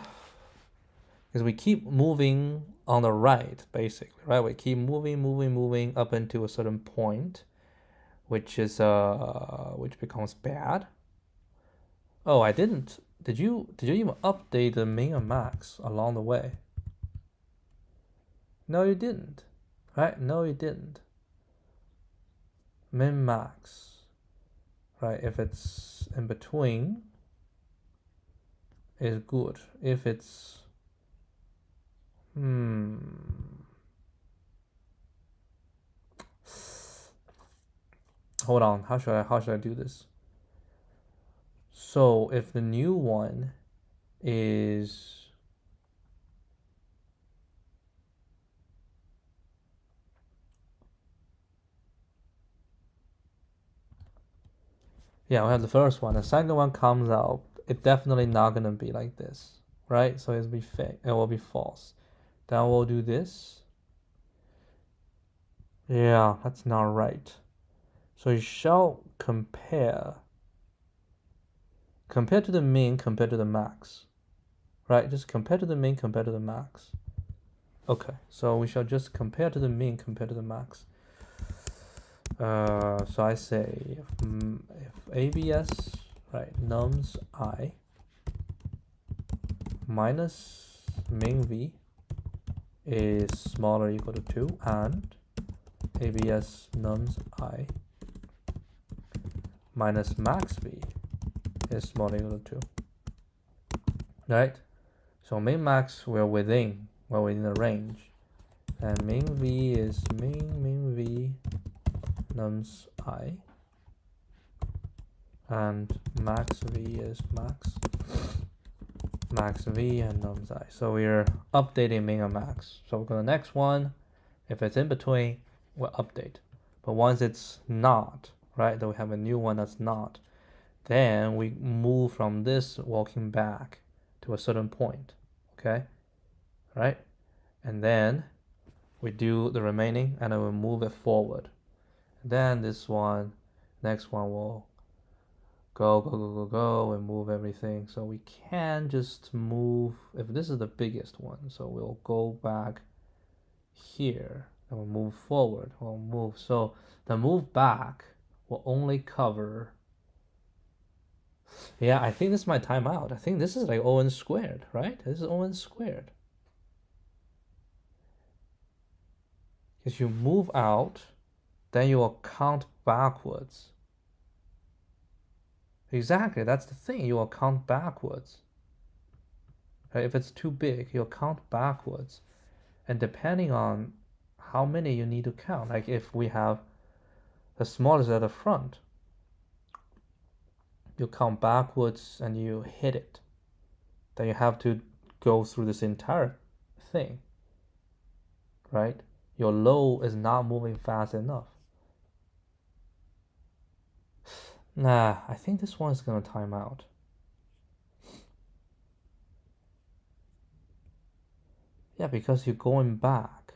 because we keep moving on the right, basically, right? We keep moving up into a certain point, which is which becomes bad. Oh, I didn't. Did you even update the min and max along the way? No, you didn't. Right? No, you didn't. Min max. Right? If it's in between, is good. If it's hold on. How should I do this? So if the new one is Yeah, we have the first one. The second one comes out. It's definitely not gonna be like this, right? So it'll be fake. It will be false. Then we'll do this. Yeah, that's not right. So you shall compare. Compare to the mean, compare to the max. Right? Just compare to the mean, compare to the max. Okay, so we shall just compare to the mean, compare to the max. So I say if ABS, right, nums I minus min V is smaller or equal to 2 and ABS nums I minus max V is smaller or equal to 2. Right? So min max we're within the range. And min V is min V nums I and max V is max V and nums I. So we're updating min and max. So we'll go to the next one. If it's in between, we'll update. But once it's not, right, then we have a new one that's not, then we move from this walking back to a certain point, okay, right? And then we do the remaining and then we move it forward. And then this one, next one will go and move everything. So we can just move, if this is the biggest one, so we'll go back here and we'll move forward. We'll move. So the move back will only cover. Yeah, I think this is my timeout. I think this is like O(n) squared, right? This is O(n) squared. Because you move out, then you will count backwards. Exactly, that's the thing. You will count backwards. Right? If it's too big, you'll count backwards. And depending on how many you need to count, like if we have the smallest at the front, you count backwards and you hit it. Then you have to go through this entire thing, right? Your low is not moving fast enough. Nah, I think this one is gonna time out. Yeah, because you're going back.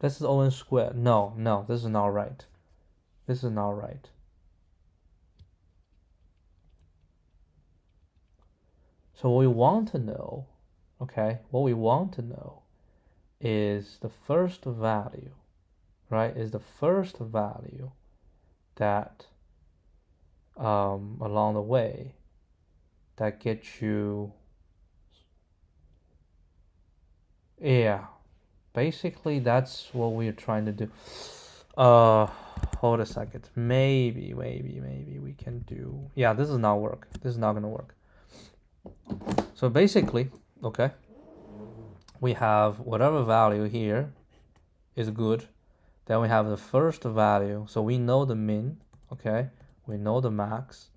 This is O(n) squared. No, this is not right. This is not right. So what we want to know, okay, what we want to know is the first value, right? Is the first value that along the way that gets you, yeah, basically that's what we're trying to do. Hold a second. Maybe we can do, yeah, this is not work. This is not gonna work. So basically, okay, we have whatever value here is good. Then we have the first value. So we know the min, okay? We know the max.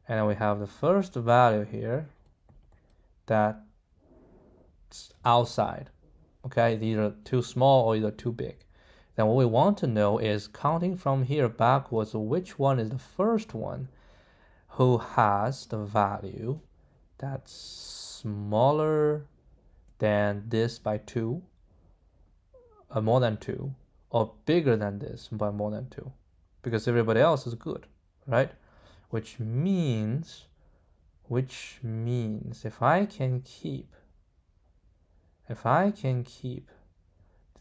And then we have the first value here that's outside, okay? It's either too small or either too big. Then what we want to know is counting from here backwards, which one is the first one who has the value that's smaller than this by 2, more than 2, or bigger than this by more than 2, because everybody else is good, right? Which means if I can keep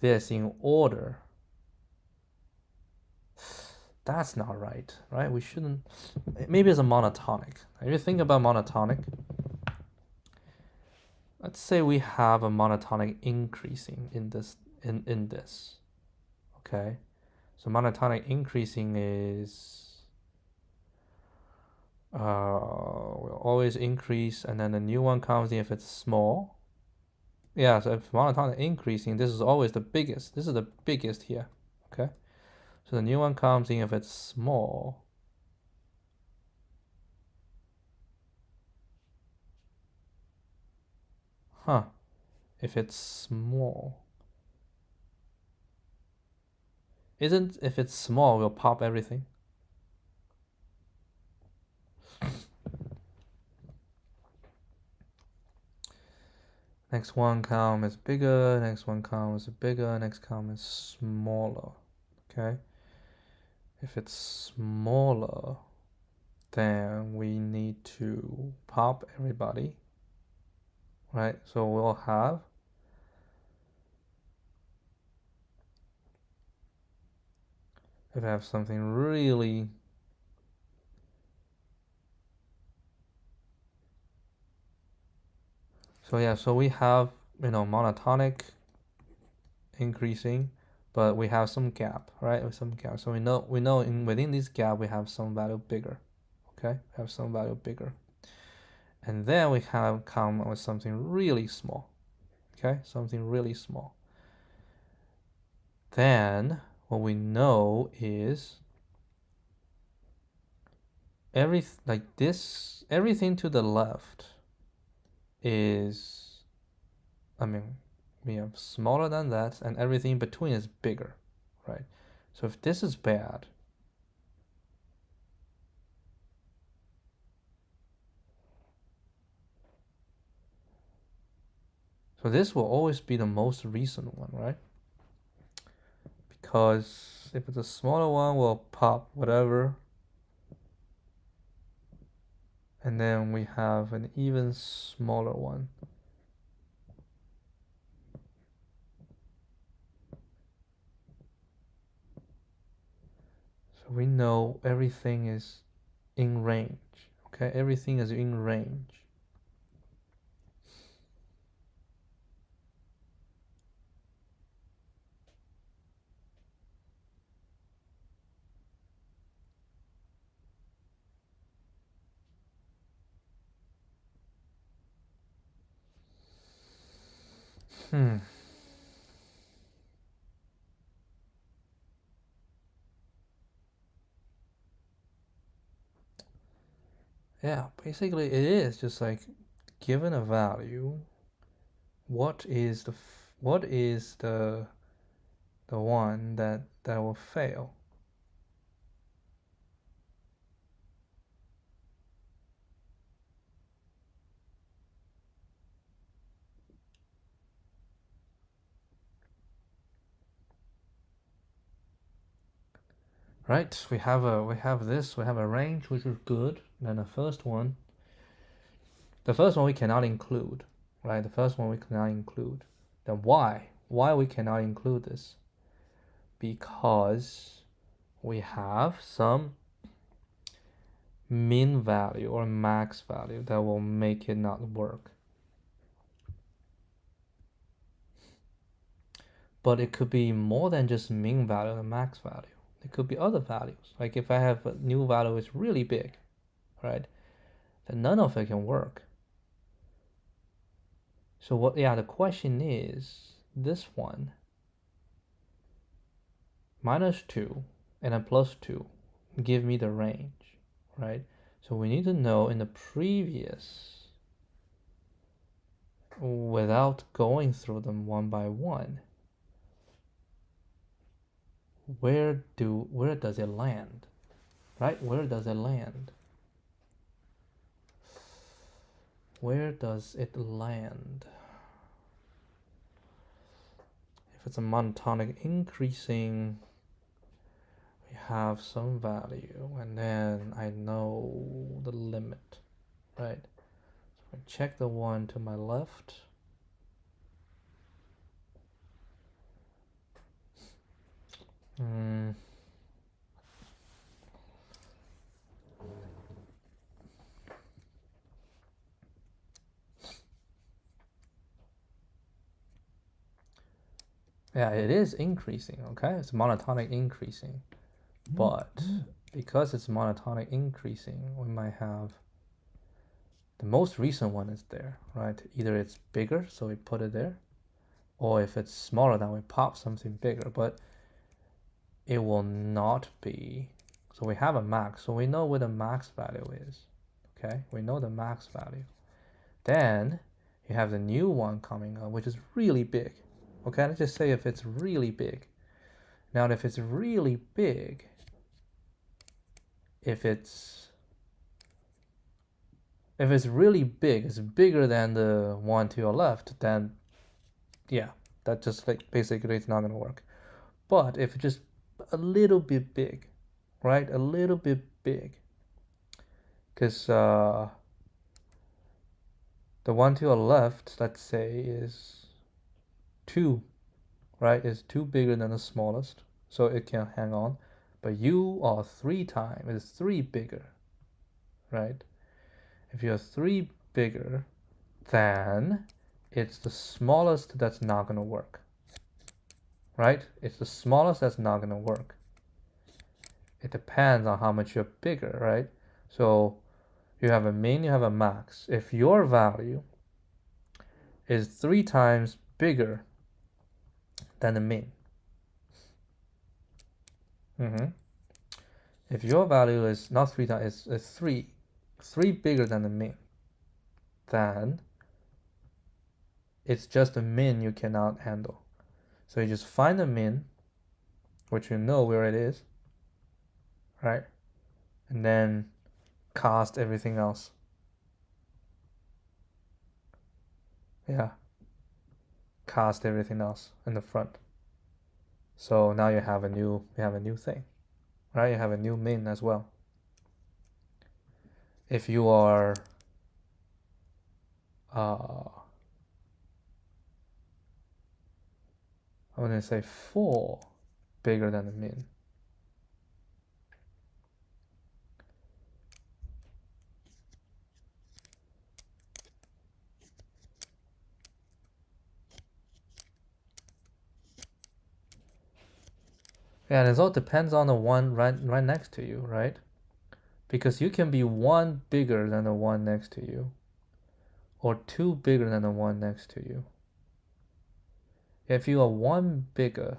this in order, that's not right, right? We shouldn't. Maybe it's a monotonic. If you think about monotonic, let's say we have a monotonic increasing in this, okay? So monotonic increasing is will always increase, and then the new one comes in if it's small. Yeah, so if monotonic increasing, this is always the biggest. This is the biggest here, okay? So the new one comes in if it's small. If it's small. If it's small, we'll pop everything. Next one column is bigger, next one column is bigger, next column is smaller, okay? If it's smaller, then we need to pop everybody, right? So we'll have if I have something really so we have monotonic increasing, but we have some gap, right? With some gap. So we know within this gap we have some value bigger. Okay, we have some value bigger. And then we have come with something really small. Okay, something really small. Then what we know is everything to the left is, we have smaller than that, and everything in between is bigger, right? So if this is bad, so this will always be the most recent one, right? Because if it's a smaller one, we'll pop whatever. And then we have an even smaller one. So we know everything is in range. Okay, everything is in range. Yeah, basically it is just like given a value, what is the one that will fail? Right? We have a range which is good. Then the first one we cannot include, right? The first one we cannot include. Then why? Why we cannot include this? Because we have some min value or max value that will make it not work. But it could be more than just min value and max value. It could be other values. Like if I have a new value is really big, right? Then none of it can work. So the question is this one, -2 and a +2 give me the range, right? So we need to know in the previous, without going through them one by one, where does it land, right? Where does it land? Where does it land? If it's a monotonic increasing, we have some value, and then I know the limit, right? So I check the one to my left. Yeah, it is increasing, okay? It's monotonic increasing. But because it's monotonic increasing, we might have the most recent one is there, right? Either it's bigger, so we put it there, or if it's smaller, then we pop something bigger, but it will not be. So we have a max, so we know where the max value is, okay? We know the max value. Then you have the new one coming up, which is really big. Okay, let's just say if it's really big. Now, if it's really big, if it's If it's really big, it's bigger than the one to your left, then yeah, that just like basically it's not gonna work. But if it's just a little bit big, right? A little bit big, because the one to your left, let's say, is 2, right? Is 2 bigger than the smallest, so it can hang on. But you are 3 times, it's 3 bigger, right? If you're 3 bigger, then it's the smallest that's not gonna work, right? It's the smallest that's not gonna work. It depends on how much you're bigger, right? So you have a min, you have a max. If your value is 3 times bigger than the min, if your value is not 3 times, it's 3 bigger than the min, then it's just a min you cannot handle. So you just find the min, which you know where it is, right? And then cast everything else. Yeah. Cast everything else in the front. So now you have a new thing, right? You have a new min as well. If you are I'm gonna say 4 bigger than the min. Yeah, and it all depends on the one right next to you, right? Because you can be 1 bigger than the one next to you, or 2 bigger than the one next to you. If you are 1 bigger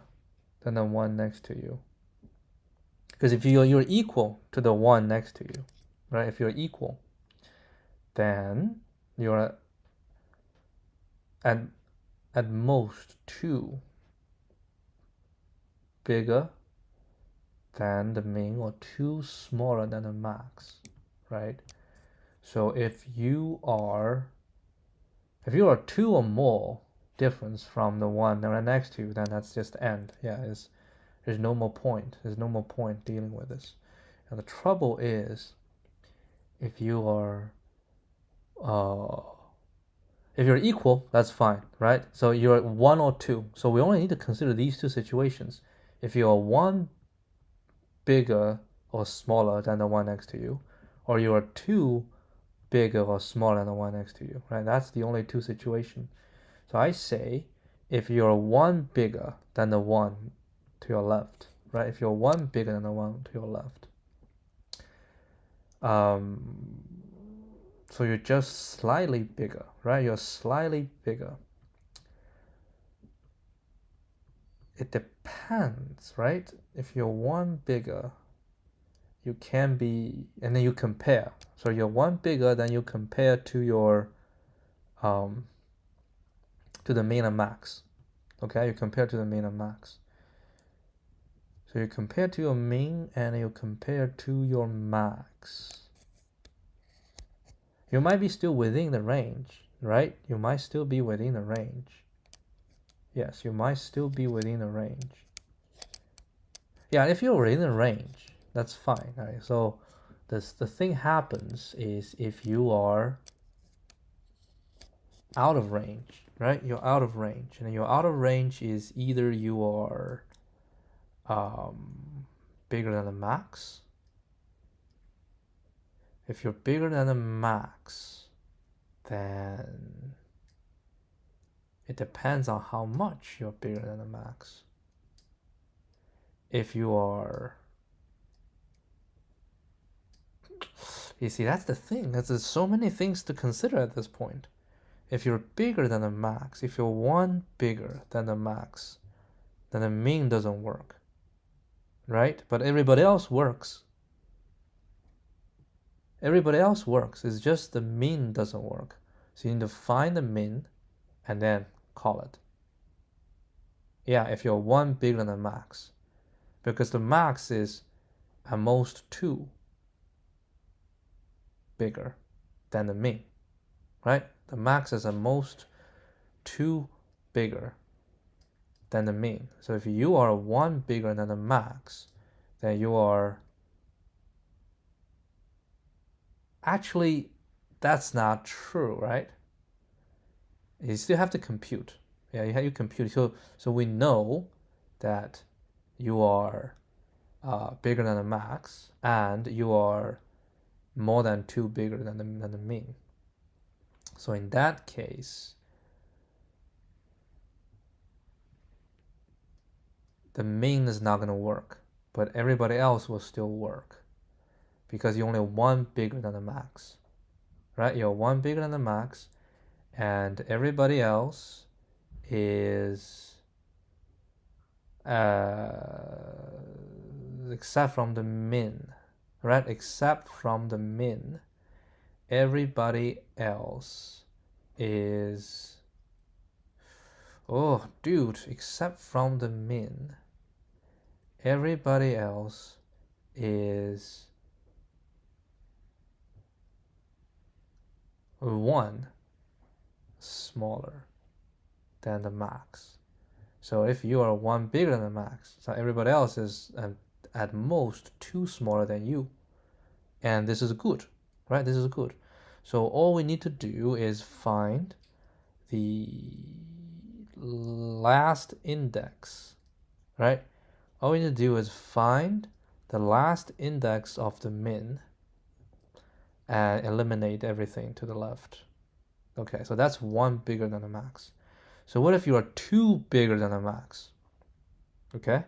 than the one next to you, because if you're equal to the one next to you, right? If you're equal, then you're at most 2 bigger than the min, or 2 smaller than the max, right? So if you are 2 or more difference from the one right next to you, then that's just end. Yeah, there's no more point. There's no more point dealing with this. And the trouble is, if you are if you're equal, that's fine, right? So you're 1 or 2. So we only need to consider these 2 situations. If you're 1 bigger or smaller than the one next to you, or you are 2 bigger or smaller than the one next to you, right? That's the only 2 situations. So I say, if you're 1 bigger than the one to your left, right? If you're 1 bigger than the one to your left, so you're just slightly bigger, right? You're slightly bigger. It depends, right? If you're 1 bigger, you can be, and then you compare. So you're 1 bigger, then you compare to your to the min and max. Okay, you compare to the min and max. So you compare to your min and you compare to your max. You might be still within the range, right? You might still be within the range. Yes, you might still be within the range. Yeah, if you're within the range, that's fine. Right? So the thing happens is if you are out of range, right? You're out of range, and your out of range is either you are bigger than the max. If you're bigger than the max, then it depends on how much you're bigger than the max. If you are, you see, that's the thing. There's so many things to consider at this point. If you're bigger than the max, if you're 1 bigger than the max, then the min doesn't work, right? But everybody else works. Everybody else works. It's just the min doesn't work. So you need to find the min and then call it. Yeah, if you're 1 bigger than the max, because the max is at most 2 bigger, than the mean, right? The max is at most 2 bigger than the mean. So if you are 1 bigger than the max, then you are actually, that's not true, right? You still have to compute. Yeah, you compute. So we know that you are bigger than the max, and you are more than 2 bigger than the mean. So in that case, the mean is not going to work, but everybody else will still work because you're only 1 bigger than the max, right? You're 1 bigger than the max, and everybody else is except from the min, right? Except from the min, everybody else is, oh dude, except from the min, everybody else is 1 smaller than the max. So if you are 1 bigger than the max, so everybody else is at most 2 smaller than you. And this is good, right? This is good. So all we need to do is find the last index, right? All we need to do is find the last index of the min and eliminate everything to the left. Okay, so that's 1 bigger than the max. So what if you are 2 bigger than the max? Okay,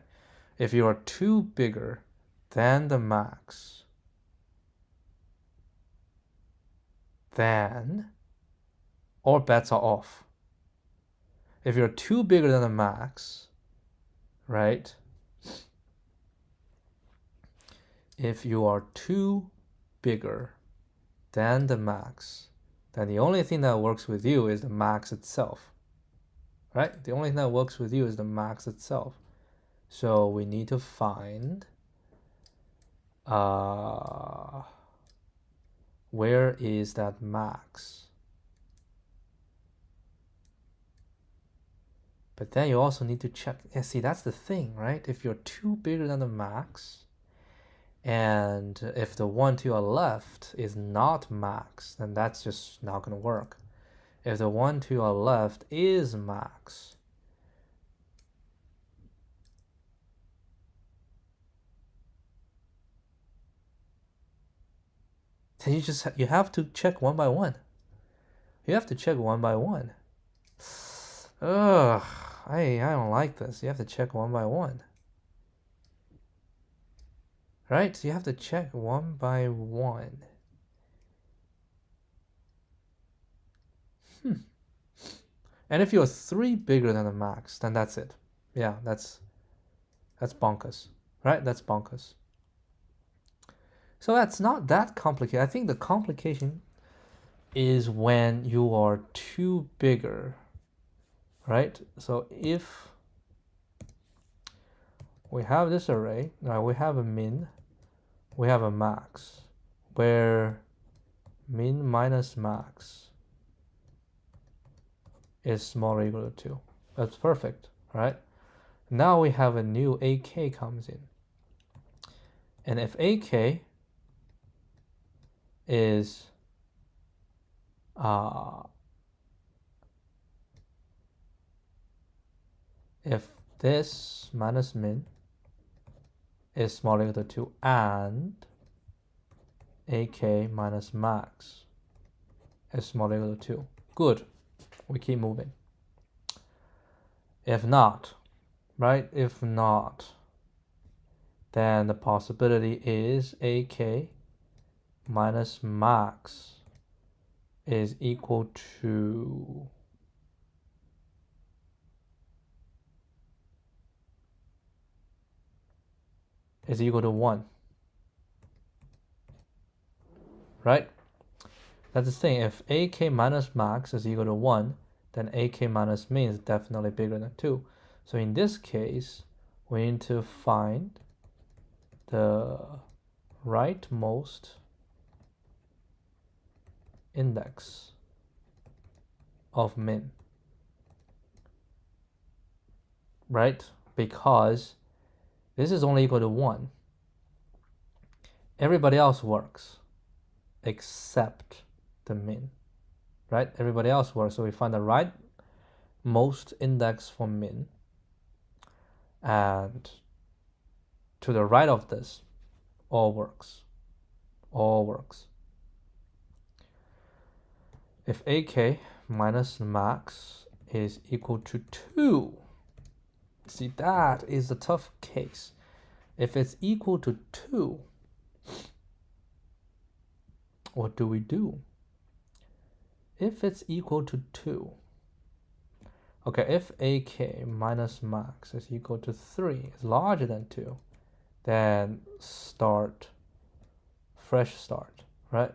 if you are 2 bigger than the max, then all bets are off. If you're 2 bigger than the max, right? If you are 2 bigger than the max, then the only thing that works with you is the max itself, right? The only thing that works with you is the max itself. So we need to find where is that max? But then you also need to check. Yeah, see, that's the thing, right? If you're 2 bigger than the max, and if the one to your left is not max, then that's just not going to work. If the one to your left is max, then you have to check one by one. You have to check one by one. Ugh, I don't like this. You have to check one by one. Right? So you have to check one by one. And if you're 3 bigger than the max, then that's it. Yeah, that's bonkers, right? That's bonkers. So that's not that complicated. I think the complication is when you are 2 bigger, right? So if we have this array, we have a min, we have a max, where min minus max is smaller or equal to 2. That's perfect, right? Now we have a new AK comes in. And if AK is if this minus min is smaller or equal to 2 and AK minus max is smaller or equal to 2. Good. We keep moving. If not, right? If not, then the possibility is AK minus max is equal to is equal to 1, right? That's the thing. If AK minus max is equal to 1, then AK minus min is definitely bigger than 2. So in this case, we need to find the rightmost index of min, right? Because this is only equal to 1. Everybody else works except the min, right? Everybody else works. So we find the right most index for min, and to the right of this, all works. All works. If ak minus max is equal to 2, see, that is a tough case. If it's equal to 2, what do we do? If it's equal to 2, okay, if ak minus max is equal to 3, is larger than 2, then fresh start, right?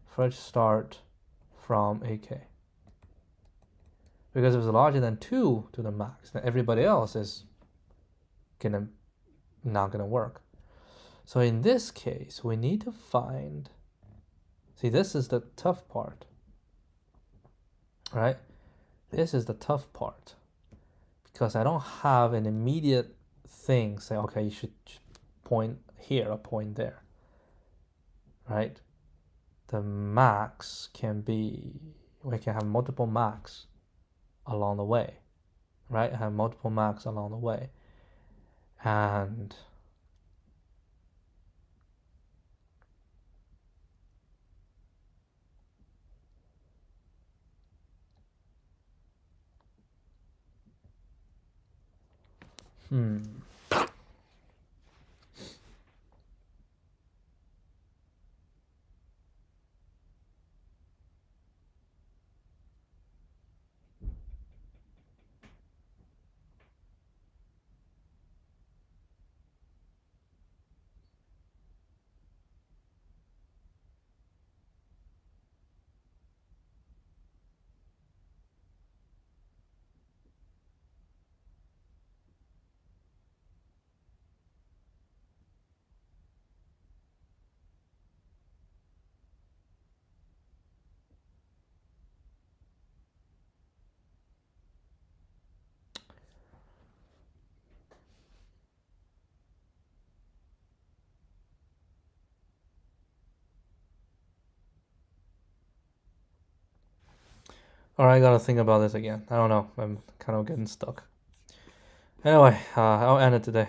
Fresh start from ak. Because if it's larger than 2 to the max, then everybody else is not gonna work. So in this case, we need to find, see, this is the tough part, right? This is the tough part, because I don't have an immediate thing say, okay, you should point here or point there, right? The max can be, we can have multiple max along the way, right? Have multiple max along the way. And all right, I gotta think about this again. I don't know. I'm kind of getting stuck. Anyway, I'll end it today.